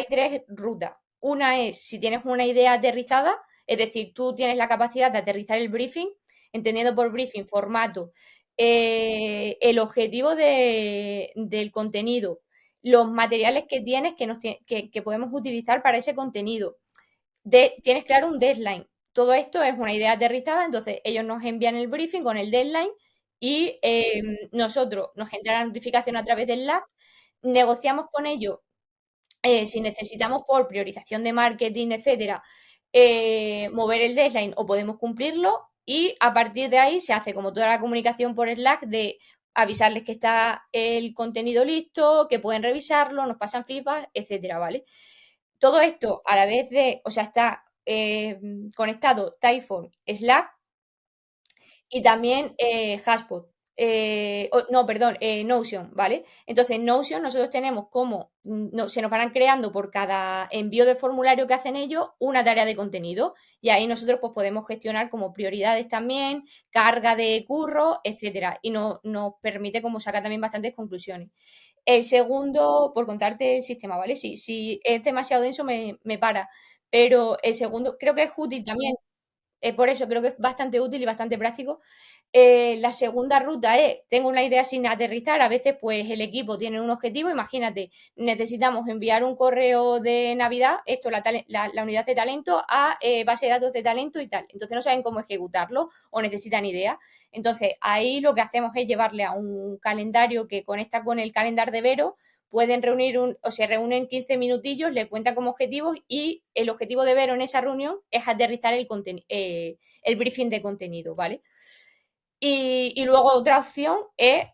tres rutas. Una es si tienes una idea aterrizada, es decir, tú tienes la capacidad de aterrizar el briefing, entendiendo por briefing formato, el objetivo del contenido, los materiales que tienes que podemos utilizar para ese contenido. Tienes claro un deadline. Todo esto es una idea aterrizada, entonces ellos nos envían el briefing con el deadline y nosotros nos entra la notificación a través del Slack, negociamos con ellos si necesitamos por priorización de marketing, etcétera, mover el deadline o podemos cumplirlo y a partir de ahí se hace como toda la comunicación por Slack de avisarles que está el contenido listo, que pueden revisarlo, nos pasan feedback, etcétera, ¿vale? Todo esto a la vez o sea, está conectado Typeform, Slack y también Hashbot. no, perdón, Notion, ¿vale? Entonces, en Notion nosotros tenemos como, se nos van creando por cada envío de formulario que hacen ellos una tarea de contenido y ahí nosotros pues podemos gestionar como prioridades también, carga de curro, etcétera, y nos permite como sacar también bastantes conclusiones. El segundo, por contarte el sistema, ¿vale? Si es demasiado denso me para, pero el segundo creo que es útil también, por eso creo que es bastante útil y bastante práctico. La segunda ruta es, tengo una idea sin aterrizar, a veces pues el equipo tiene un objetivo, imagínate, necesitamos enviar un correo de Navidad, esto, la unidad de talento, a base de datos de talento y tal. Entonces no saben cómo ejecutarlo o necesitan ideas. Entonces ahí lo que hacemos es llevarle a un calendario que conecta con el calendario de Vero, pueden reunir, o se reúnen 15 minutillos, le cuentan como objetivos y el objetivo de Vero en esa reunión es aterrizar el briefing de contenido, ¿vale? Y luego otra opción es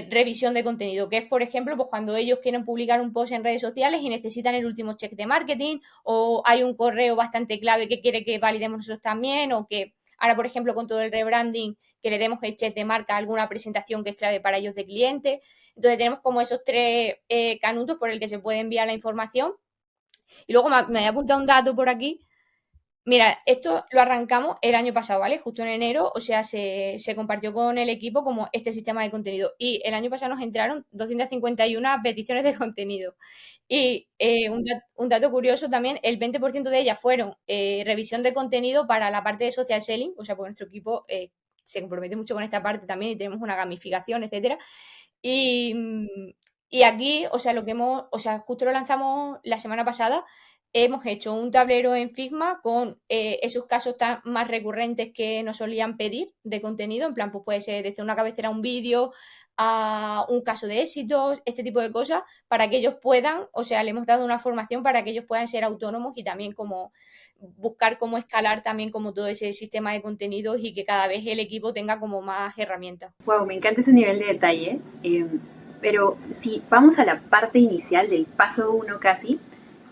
revisión de contenido, que es, por ejemplo, pues cuando ellos quieren publicar un post en redes sociales y necesitan el último check de marketing, o hay un correo bastante clave que quiere que validemos nosotros también, o que ahora, por ejemplo, con todo el rebranding, que le demos el check de marca a alguna presentación que es clave para ellos de cliente. Entonces tenemos como esos tres canutos por el que se puede enviar la información. Y luego me había apuntado un dato por aquí. Mira, esto lo arrancamos el año pasado, ¿vale? Justo en enero, o sea, se compartió con el equipo como este sistema de contenido. Y el año pasado nos entraron 251 peticiones de contenido. Y un dato curioso también, el 20% de ellas fueron revisión de contenido para la parte de social selling, o sea, pues nuestro equipo se compromete mucho con esta parte también y tenemos una gamificación, etcétera. Y, y aquí, o sea, justo lo lanzamos la semana pasada. Hemos hecho un tablero en Figma con esos casos tan más recurrentes que nos solían pedir de contenido, en plan, pues puede ser desde una cabecera a un vídeo a un caso de éxitos, este tipo de cosas, para que ellos puedan, o sea, le hemos dado una formación para que ellos puedan ser autónomos y también como buscar cómo escalar también como todo ese sistema de contenidos y que cada vez el equipo tenga como más herramientas. Wow, me encanta ese nivel de detalle. Pero si vamos a la parte inicial del paso uno casi,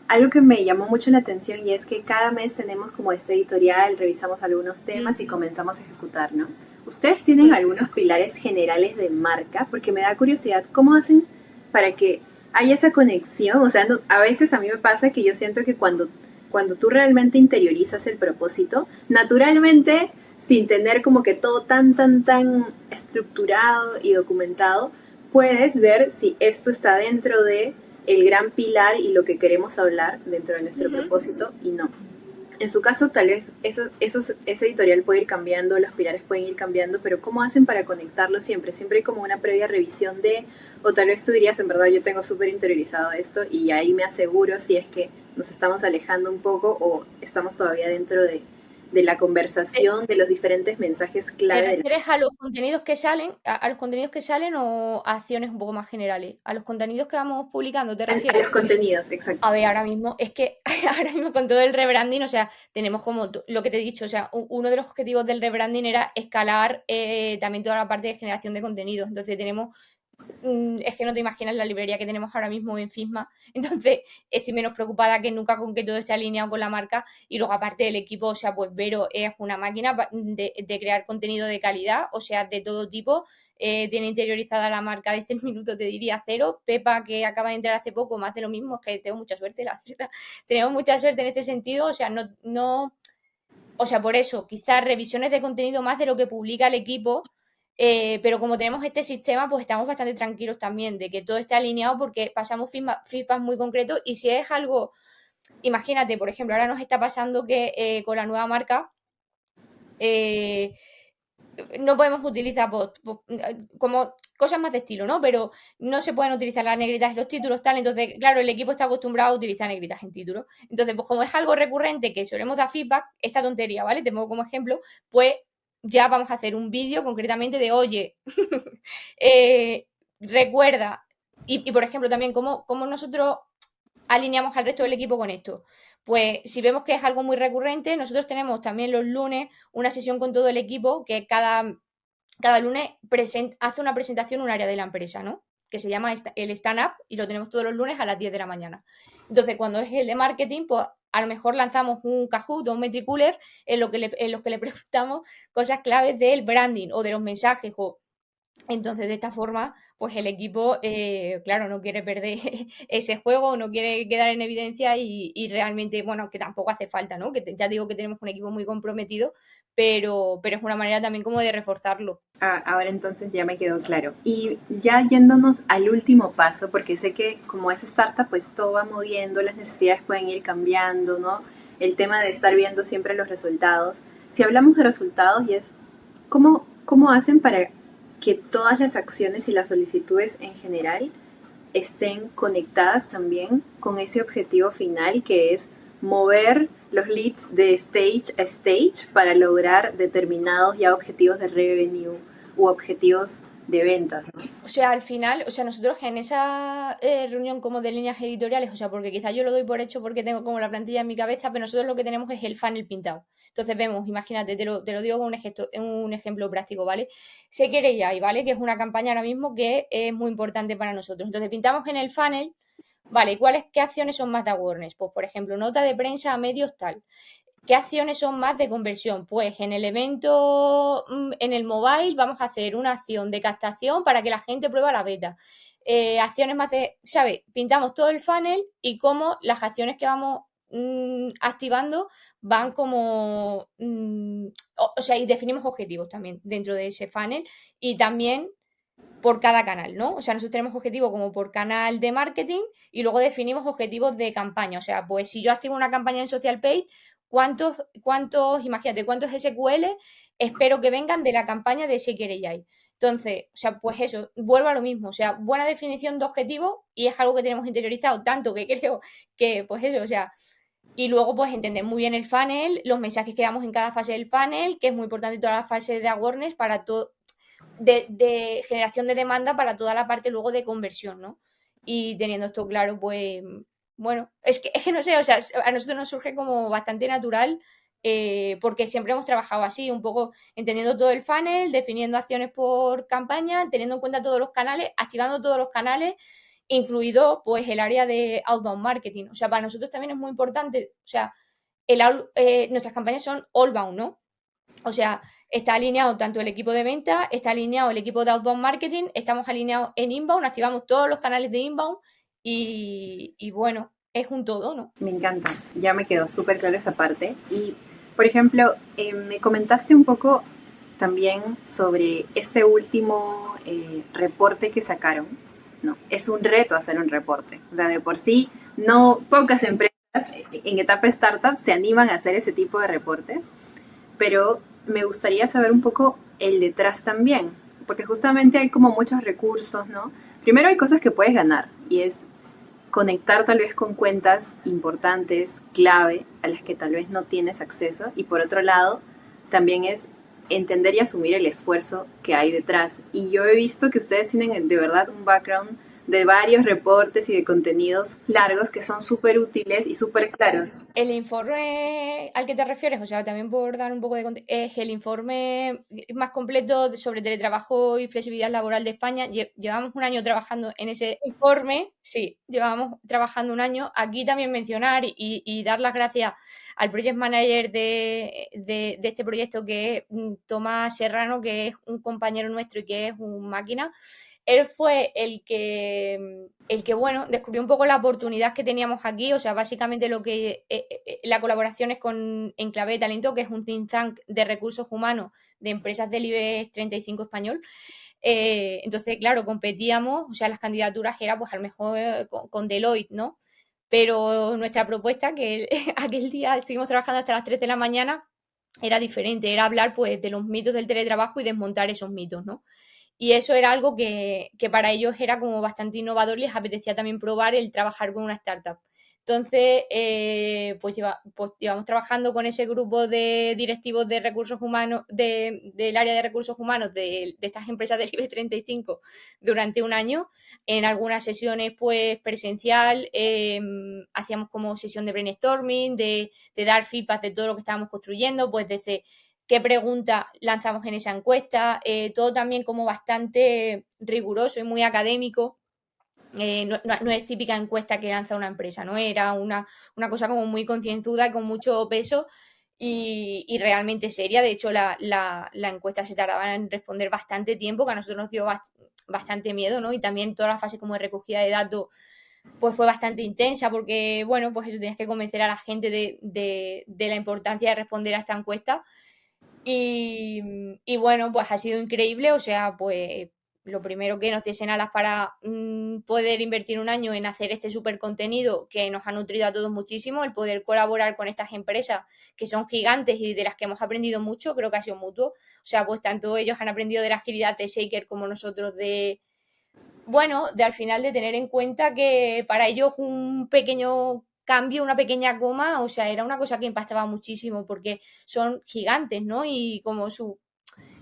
algo que me llamó mucho la atención y es que cada mes tenemos como este editorial, revisamos algunos temas y comenzamos a ejecutar, ¿no? ¿Ustedes tienen algunos pilares generales de marca? Porque me da curiosidad, ¿cómo hacen para que haya esa conexión? O sea, a veces a mí me pasa que yo siento que cuando tú realmente interiorizas el propósito, naturalmente, sin tener como que todo tan estructurado y documentado, puedes ver si esto está dentro de el gran pilar y lo que queremos hablar dentro de nuestro propósito y no. En su caso, tal vez ese editorial puede ir cambiando, los pilares pueden ir cambiando, pero ¿cómo hacen para conectarlo siempre? Siempre hay como una previa revisión o tal vez tú dirías, en verdad, yo tengo súper interiorizado esto y ahí me aseguro si es que nos estamos alejando un poco o estamos todavía dentro de la conversación, de los diferentes mensajes clave. ¿Te refieres a los contenidos que salen, a los contenidos que salen o a acciones un poco más generales? ¿A los contenidos que vamos publicando te refieres? A los contenidos, exacto. A ver, ahora mismo, es que ahora mismo con todo el rebranding, o sea, tenemos como lo que te he dicho, o sea, uno de los objetivos del rebranding era escalar también toda la parte de generación de contenidos. Entonces tenemos es que no te imaginas la librería que tenemos ahora mismo en Figma. Entonces, estoy menos preocupada que nunca con que todo esté alineado con la marca. Y luego, aparte del equipo, o sea, pues Vero es una máquina de crear contenido de calidad, o sea, de todo tipo. Tiene interiorizada la marca desde el minuto, te diría, cero. Pepa, que acaba de entrar hace poco, más de lo mismo, es que tengo mucha suerte, la verdad. Tenemos mucha suerte en este sentido, o sea, o sea, por eso, quizás revisiones de contenido más de lo que publica el equipo, pero como tenemos este sistema, pues estamos bastante tranquilos también de que todo esté alineado porque pasamos feedback muy concretos y si es algo, imagínate, por ejemplo, ahora nos está pasando que con la nueva marca no podemos utilizar como cosas más de estilo, ¿no? Pero no se pueden utilizar las negritas en los títulos, tal. Entonces, claro, el equipo está acostumbrado a utilizar negritas en títulos. Entonces, pues como es algo recurrente que solemos dar feedback, esta tontería, ¿vale? Te pongo como ejemplo, pues ya vamos a hacer un vídeo concretamente de, oye, recuerda, y por ejemplo también cómo nosotros alineamos al resto del equipo con esto. Pues si vemos que es algo muy recurrente, nosotros tenemos también los lunes una sesión con todo el equipo que cada lunes hace una presentación un área de la empresa, ¿no? Que se llama el Stand Up y lo tenemos todos los lunes a las 10 de la mañana. Entonces, cuando es el de marketing, pues a lo mejor lanzamos un Kahoot o un Metriculer en los que le preguntamos cosas claves del branding o de los mensajes o Entonces, de esta forma, pues el equipo, claro, no quiere perder ese juego, no quiere quedar en evidencia y realmente, bueno, que tampoco hace falta, ¿no? Ya digo que tenemos un equipo muy comprometido, pero es una manera también como de reforzarlo. Ahora entonces ya me quedó claro. Y ya yéndonos al último paso, porque sé que como es startup, pues todo va moviendo, las necesidades pueden ir cambiando, ¿no? El tema de estar viendo siempre los resultados. Si hablamos de resultados y es cómo hacen para que todas las acciones y las solicitudes en general estén conectadas también con ese objetivo final que es mover los leads de stage a stage para lograr determinados ya objetivos de revenue u objetivos de ventas, ¿no? O sea, al final, o sea, nosotros en esa reunión como de líneas editoriales, o sea, porque quizás yo lo doy por hecho porque tengo como la plantilla en mi cabeza, pero nosotros lo que tenemos es el funnel pintado. Entonces vemos, imagínate, te lo digo con un ejemplo práctico, ¿vale? Se quiere ya, ¿vale? Que es una campaña ahora mismo que es muy importante para nosotros. Entonces pintamos en el funnel, ¿vale? ¿Qué acciones son más de awareness? Pues, por ejemplo, nota de prensa a medios tal. ¿Qué acciones son más de conversión? Pues en el evento, en el mobile, vamos a hacer una acción de captación para que la gente pruebe la beta. Acciones más de, ¿sabes? Pintamos todo el funnel y cómo las acciones que vamos activando van como, o sea, y definimos objetivos también dentro de ese funnel y también por cada canal, ¿no? O sea, nosotros tenemos objetivos como por canal de marketing y luego definimos objetivos de campaña. O sea, pues si yo activo una campaña en Social Page, imagínate, cuántos SQL espero que vengan de la campaña de SQLAI. Entonces, o sea, pues eso, vuelvo a lo mismo. O sea, buena definición de objetivos y es algo que tenemos interiorizado, tanto que creo que, pues eso, o sea, y luego, pues entender muy bien el funnel, los mensajes que damos en cada fase del funnel, que es muy importante toda la fase de awareness para todo, de generación de demanda para toda la parte luego de conversión, ¿no? Y teniendo esto claro, pues, bueno, es que no sé, o sea, a nosotros nos surge como bastante natural porque siempre hemos trabajado así, un poco entendiendo todo el funnel, definiendo acciones por campaña, teniendo en cuenta todos los canales, activando todos los canales, incluido pues el área de outbound marketing. O sea, para nosotros también es muy importante, o sea, nuestras campañas son all-bound, ¿no? O sea, está alineado tanto el equipo de venta, está alineado el equipo de outbound marketing, estamos alineados en inbound, activamos todos los canales de inbound y bueno, es un todo, ¿no? Me encanta, ya me quedó súper claro esa parte. Y, por ejemplo, me comentaste un poco también sobre este último reporte que sacaron. No, es un reto hacer un reporte. O sea, de por sí, no pocas empresas en etapa startup se animan a hacer ese tipo de reportes, pero me gustaría saber un poco el detrás también, porque justamente hay como muchos recursos, ¿no? Primero hay cosas que puedes ganar y es conectar tal vez con cuentas importantes, clave, a las que tal vez no tienes acceso. Y por otro lado, también es entender y asumir el esfuerzo que hay detrás. Y yo he visto que ustedes tienen de verdad un background de varios reportes y de contenidos largos que son súper útiles y súper claros. El informe al que te refieres, o sea, también por dar un poco de contexto, es el informe más completo sobre teletrabajo y flexibilidad laboral de España. Llevamos un año trabajando en ese informe, sí, llevamos trabajando un año. Aquí también mencionar y dar las gracias al project manager de este proyecto, que es Tomás Serrano, que es un compañero nuestro y que es un máquina. Él fue el que, bueno, descubrió un poco la oportunidad que teníamos aquí. O sea, básicamente la colaboración es con Enclave de Talento, que es un think tank de recursos humanos de empresas del IBEX 35 español. Entonces, claro, competíamos, o sea, las candidaturas eran pues a lo mejor con Deloitte, ¿no? Pero nuestra propuesta, que aquel día estuvimos trabajando hasta las 3 de la mañana, era diferente, era hablar pues de los mitos del teletrabajo y desmontar esos mitos, ¿no? Y eso era algo que para ellos era como bastante innovador y les apetecía también probar el trabajar con una startup. Entonces, pues llevamos trabajando con ese grupo de directivos de recursos humanos, del área de recursos humanos de estas empresas del IBEX 35 durante un año. En algunas sesiones, pues presencial, hacíamos como sesión de brainstorming, de dar feedback de todo lo que estábamos construyendo, pues desde qué preguntas lanzamos en esa encuesta, todo también como bastante riguroso y muy académico. No es típica encuesta que lanza una empresa, ¿no? Era una cosa como muy concienzuda y con mucho peso y realmente seria. De hecho, la encuesta se tardaba en responder bastante tiempo, que a nosotros nos dio bastante miedo, ¿no? Y también toda la fase como de recogida de datos pues fue bastante intensa porque, bueno, pues eso, tienes que convencer a la gente de la importancia de responder a esta encuesta. Y bueno, pues ha sido increíble, o sea, pues lo primero que nos diesen alas para poder invertir un año en hacer este súper contenido que nos ha nutrido a todos muchísimo, el poder colaborar con estas empresas que son gigantes y de las que hemos aprendido mucho, creo que ha sido mutuo. O sea, pues tanto ellos han aprendido de la agilidad de Shaker como nosotros bueno, de al final de tener en cuenta que para ellos un pequeño cambio, una pequeña coma, o sea, era una cosa que impactaba muchísimo porque son gigantes, ¿no? Y como su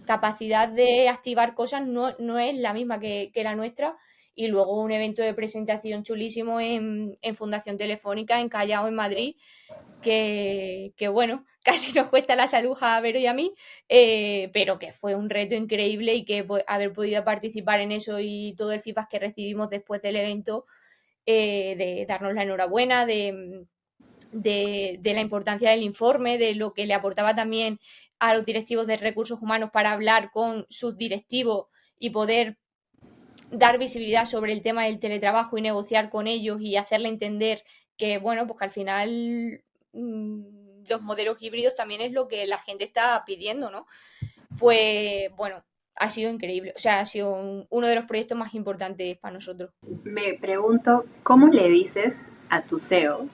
capacidad de activar cosas no es la misma que la nuestra. Y luego un evento de presentación chulísimo en Fundación Telefónica, en Callao, en Madrid, que bueno, casi nos cuesta la salud a Vero y a mí, pero que fue un reto increíble y que haber podido participar en eso y todo el feedback que recibimos después del evento, de darnos la enhorabuena, de la importancia del informe, de lo que le aportaba también a los directivos de recursos humanos para hablar con sus directivos y poder dar visibilidad sobre el tema del teletrabajo y negociar con ellos y hacerle entender que, bueno, pues que al final los modelos híbridos también es lo que la gente está pidiendo, ¿no? Pues bueno, ha sido increíble. O sea, ha sido uno de los proyectos más importantes para nosotros. Me pregunto, ¿cómo le dices a tu CEO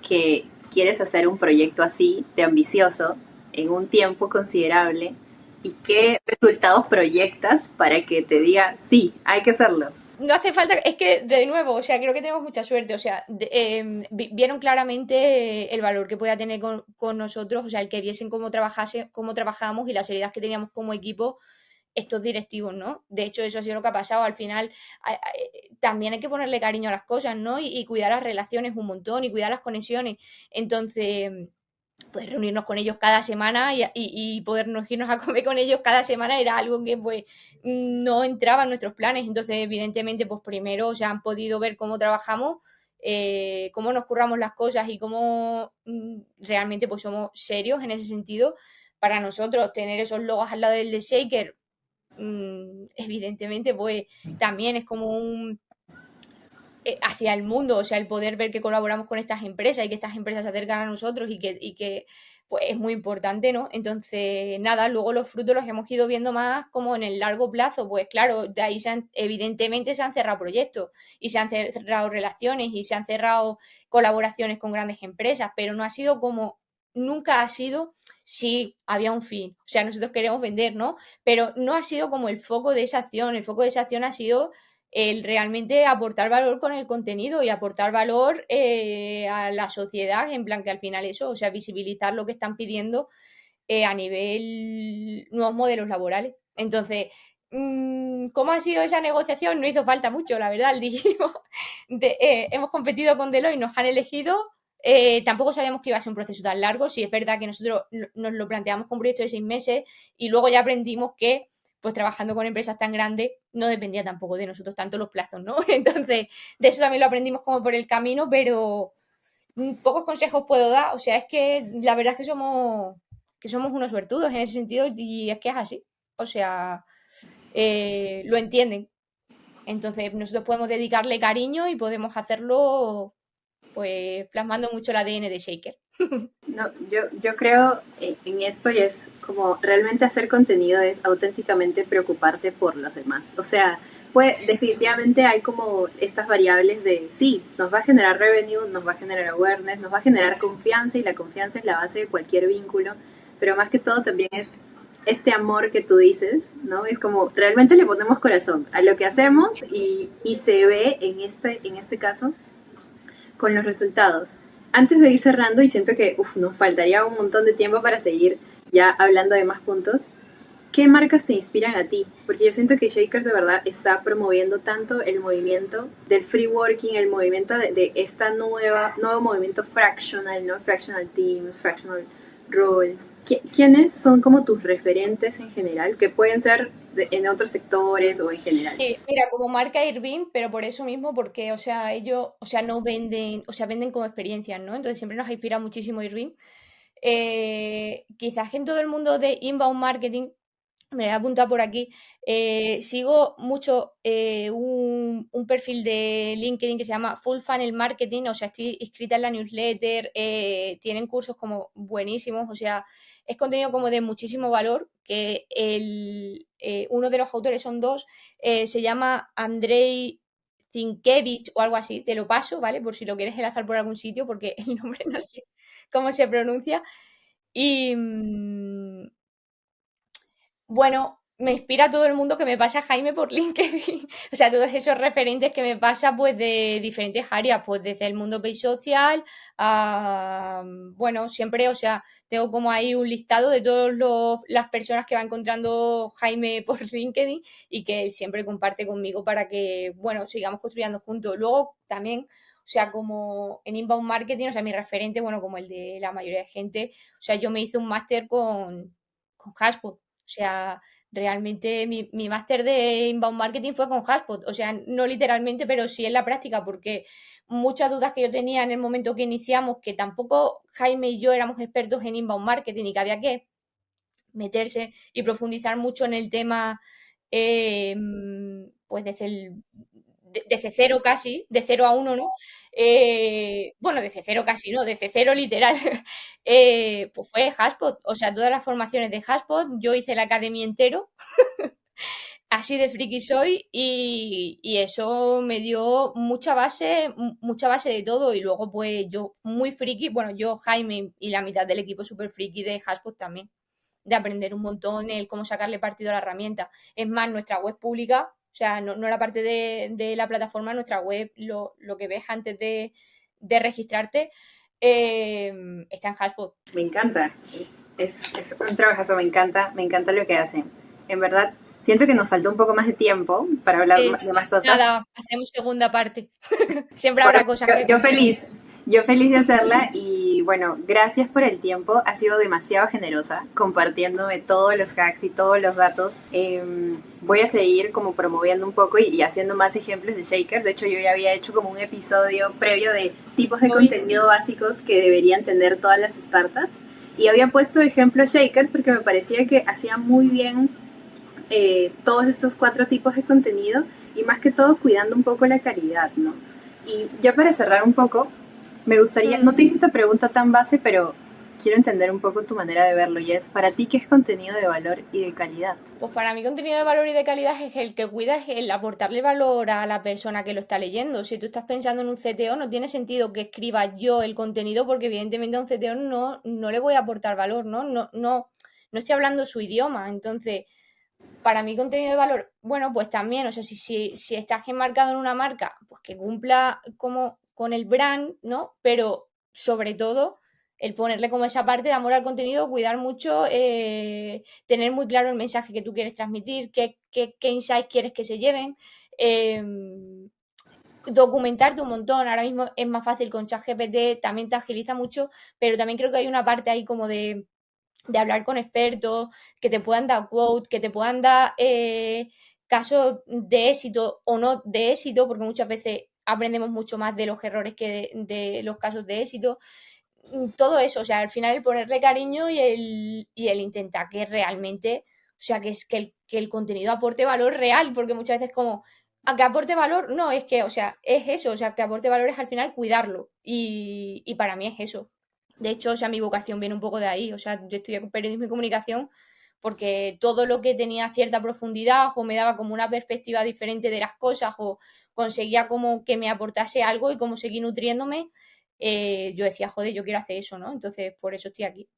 que quieres hacer un proyecto así de ambicioso en un tiempo considerable y qué resultados proyectas para que te diga, sí, hay que hacerlo? No hace falta, es que de nuevo, o sea, creo que tenemos mucha suerte, o sea, vieron claramente el valor que podía tener con nosotros, o sea, el que viesen cómo trabajábamos y la seriedad que teníamos como equipo estos directivos, ¿no? De hecho, eso ha sido lo que ha pasado. Al final, también hay que ponerle cariño a las cosas, ¿no? Y cuidar las relaciones un montón y cuidar las conexiones. Entonces, pues reunirnos con ellos cada semana y podernos irnos a comer con ellos cada semana era algo que pues no entraba en nuestros planes. Entonces, evidentemente, pues primero, o sea, han podido ver cómo trabajamos, cómo nos curramos las cosas y cómo realmente pues somos serios en ese sentido. Para nosotros, tener esos logos al lado del de Shaker, evidentemente, pues también es como un hacia el mundo, o sea, el poder ver que colaboramos con estas empresas y que estas empresas se acercan a nosotros y que pues es muy importante, ¿no? Entonces, nada, luego los frutos los hemos ido viendo más como en el largo plazo, pues claro, de ahí evidentemente se han cerrado proyectos y se han cerrado relaciones y se han cerrado colaboraciones con grandes empresas, pero no ha sido como, nunca ha sido, sí, había un fin, o sea, nosotros queremos vender, ¿no? Pero no ha sido como el foco de esa acción, el foco de esa acción ha sido el realmente aportar valor con el contenido y aportar valor a la sociedad, en plan que al final eso, o sea, visibilizar lo que están pidiendo a nivel nuevos modelos laborales. Entonces, ¿cómo ha sido esa negociación? No hizo falta mucho, la verdad, dijimos, hemos competido con Deloitte, nos han elegido. Tampoco sabíamos que iba a ser un proceso tan largo. Sí, es verdad que nosotros nos lo planteamos con un proyecto de 6 meses y luego ya aprendimos que pues trabajando con empresas tan grandes no dependía tampoco de nosotros tanto los plazos, ¿no? Entonces, de eso también lo aprendimos como por el camino, pero pocos consejos puedo dar. O sea, es que la verdad es que somos unos suertudos en ese sentido y es que es así. O sea, lo entienden. Entonces, nosotros podemos dedicarle cariño y podemos hacerlo pues plasmando mucho el ADN de Shaker. No, yo creo en esto y es como realmente hacer contenido es auténticamente preocuparte por los demás. O sea, pues definitivamente hay como estas variables de sí, nos va a generar revenue, nos va a generar awareness, nos va a generar confianza y la confianza es la base de cualquier vínculo, pero más que todo también es este amor que tú dices, ¿no? Es como realmente le ponemos corazón a lo que hacemos y se ve en este caso con los resultados. Antes de ir cerrando, y siento que nos faltaría un montón de tiempo para seguir ya hablando de más puntos, ¿qué marcas te inspiran a ti? Porque yo siento que Shakers de verdad está promoviendo tanto el movimiento del free working, el movimiento de esta nuevo movimiento fractional, ¿no? Fractional teams, fractional roles. ¿Quiénes son como tus referentes en general? Que pueden ser en otros sectores o en general. Sí, mira, como marca Irving, pero por eso mismo, porque, o sea, ellos, o sea, no venden, o sea, venden como experiencias, ¿no? Entonces siempre nos inspira muchísimo Irving. Quizás en todo el mundo de inbound marketing, me voy a apuntar por aquí, sigo mucho un perfil de LinkedIn que se llama Full Funnel Marketing, o sea, estoy inscrita en la newsletter, tienen cursos como buenísimos, o sea, es contenido como de muchísimo valor, que uno de los autores son dos, se llama Andrei Zinkevich o algo así, te lo paso, ¿vale? Por si lo quieres enlazar por algún sitio, porque el nombre no sé cómo se pronuncia. Y bueno, me inspira a todo el mundo que me pasa Jaime por LinkedIn. O sea, todos esos referentes que me pasa pues de diferentes áreas, pues desde el mundo pay social a, bueno, siempre, o sea, tengo como ahí un listado de todas las personas que va encontrando Jaime por LinkedIn y que él siempre comparte conmigo para que, bueno, sigamos construyendo juntos. Luego también, o sea, como en inbound marketing, o sea, mi referente, bueno, como el de la mayoría de gente, o sea, yo me hice un máster con Hashbot. O sea, realmente mi máster de inbound marketing fue con Hashbot. O sea, no literalmente, pero sí en la práctica, porque muchas dudas que yo tenía en el momento que iniciamos, que tampoco Jaime y yo éramos expertos en inbound marketing y que había que meterse y profundizar mucho en el tema, eh, pues desde cero casi, de 0 a 1, ¿no? Bueno, desde cero casi, ¿no? Desde cero literal. Pues fue Hashbot, o sea, todas las formaciones de Hashbot, yo hice la academia entero, así de friki soy, y eso me dio mucha base de todo, y luego pues yo muy friki, bueno, yo, Jaime y la mitad del equipo súper friki de Hashbot también, de aprender un montón el cómo sacarle partido a la herramienta. Es más, nuestra web pública, o sea, no la parte de la plataforma, nuestra web, lo que ves antes de registrarte, está en Hashbot. Me encanta. Es un trabajazo, me encanta lo que hacen. En verdad, siento que nos faltó un poco más de tiempo para hablar de más cosas. Nada, hacemos segunda parte. Siempre Bueno, habrá cosas que yo feliz de hacerla y bueno, gracias por el tiempo. Has sido demasiado generosa compartiéndome todos los hacks y todos los datos. Voy a seguir como promoviendo un poco y haciendo más ejemplos de shakers. De hecho, yo ya había hecho como un episodio previo de tipos de contenido básicos que deberían tener todas las startups. Y había puesto ejemplo shakers porque me parecía que hacía muy bien todos estos 4 tipos de contenido y más que todo cuidando un poco la calidad, ¿no? Y ya para cerrar un poco, me gustaría, no te hice esta pregunta tan base, pero quiero entender un poco tu manera de verlo y es, para ti, ¿qué es contenido de valor y de calidad? Pues para mí contenido de valor y de calidad es el que cuida, es el aportarle valor a la persona que lo está leyendo. Si tú estás pensando en un CTO, no tiene sentido que escriba yo el contenido porque evidentemente a un CTO no le voy a aportar valor, ¿no? No estoy hablando su idioma. Entonces, para mí contenido de valor, bueno, pues también, o sea, si estás enmarcado en una marca, pues que cumpla como con el brand, ¿no? Pero sobre todo el ponerle como esa parte de amor al contenido, cuidar mucho, tener muy claro el mensaje que tú quieres transmitir, qué insights quieres que se lleven, eh, documentarte un montón. Ahora mismo es más fácil con ChatGPT, también te agiliza mucho, pero también creo que hay una parte ahí como de hablar con expertos, que te puedan dar quote, que te puedan dar casos de éxito o no de éxito, porque muchas veces aprendemos mucho más de los errores que de los casos de éxito. Todo eso, o sea, al final el ponerle cariño y el intentar que realmente, o sea, que el contenido aporte valor real, porque muchas veces como, a que aporte valor, no, es que, o sea, es eso, o sea, que aporte valor es al final cuidarlo, y para mí es eso. De hecho, o sea, mi vocación viene un poco de ahí. O sea, yo estudié periodismo y comunicación porque todo lo que tenía cierta profundidad o me daba como una perspectiva diferente de las cosas o conseguía como que me aportase algo y como seguí nutriéndome, yo decía, joder, yo quiero hacer eso, ¿no? Entonces, por eso estoy aquí.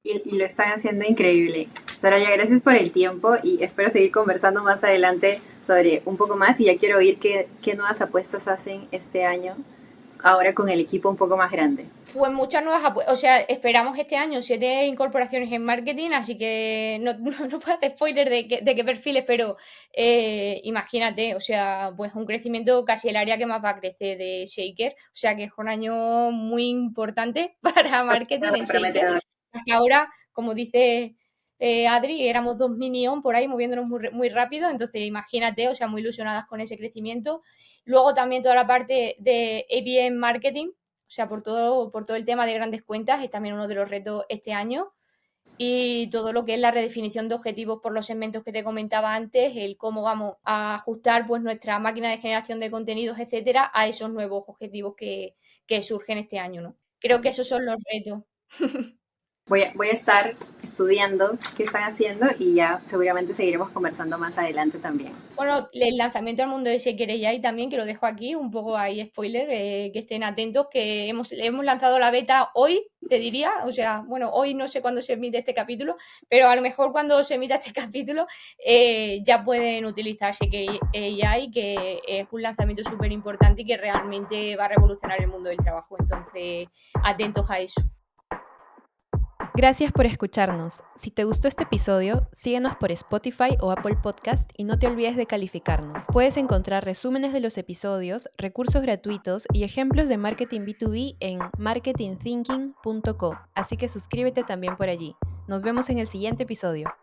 Y lo están haciendo increíble. Soraya, gracias por el tiempo y espero seguir conversando más adelante sobre un poco más y ya quiero oír qué nuevas apuestas hacen este año, ahora con el equipo un poco más grande. Pues muchas nuevas o sea, esperamos este año 7 incorporaciones en marketing, así que no puedo hacer spoiler de qué perfiles, pero imagínate, o sea, pues un crecimiento casi el área que más va a crecer de Shaker, o sea que es un año muy importante para marketing en Shaker. Prometedor. Hasta ahora, como dice Adri, éramos 2 minion por ahí moviéndonos muy rápido, entonces imagínate, o sea, muy ilusionadas con ese crecimiento. Luego también toda la parte de ABM marketing, O sea, por todo el tema de grandes cuentas es también uno de los retos este año. Y todo lo que es la redefinición de objetivos por los segmentos que te comentaba antes, el cómo vamos a ajustar pues nuestra máquina de generación de contenidos, etcétera, a esos nuevos objetivos que surgen este año, ¿no? Creo que esos son los retos. Voy a estar estudiando qué están haciendo y ya seguramente seguiremos conversando más adelante también. Bueno, el lanzamiento al mundo de Shakers.ai también, que lo dejo aquí, un poco ahí spoiler, que estén atentos, que hemos lanzado la beta hoy, te diría, o sea, bueno, hoy no sé cuándo se emite este capítulo, pero a lo mejor cuando se emita este capítulo ya pueden utilizar Shakers.ai, que es un lanzamiento súper importante y que realmente va a revolucionar el mundo del trabajo, entonces atentos a eso. Gracias por escucharnos. Si te gustó este episodio, síguenos por Spotify o Apple Podcast y no te olvides de calificarnos. Puedes encontrar resúmenes de los episodios, recursos gratuitos y ejemplos de marketing B2B en marketingthinking.co, así que suscríbete también por allí. Nos vemos en el siguiente episodio.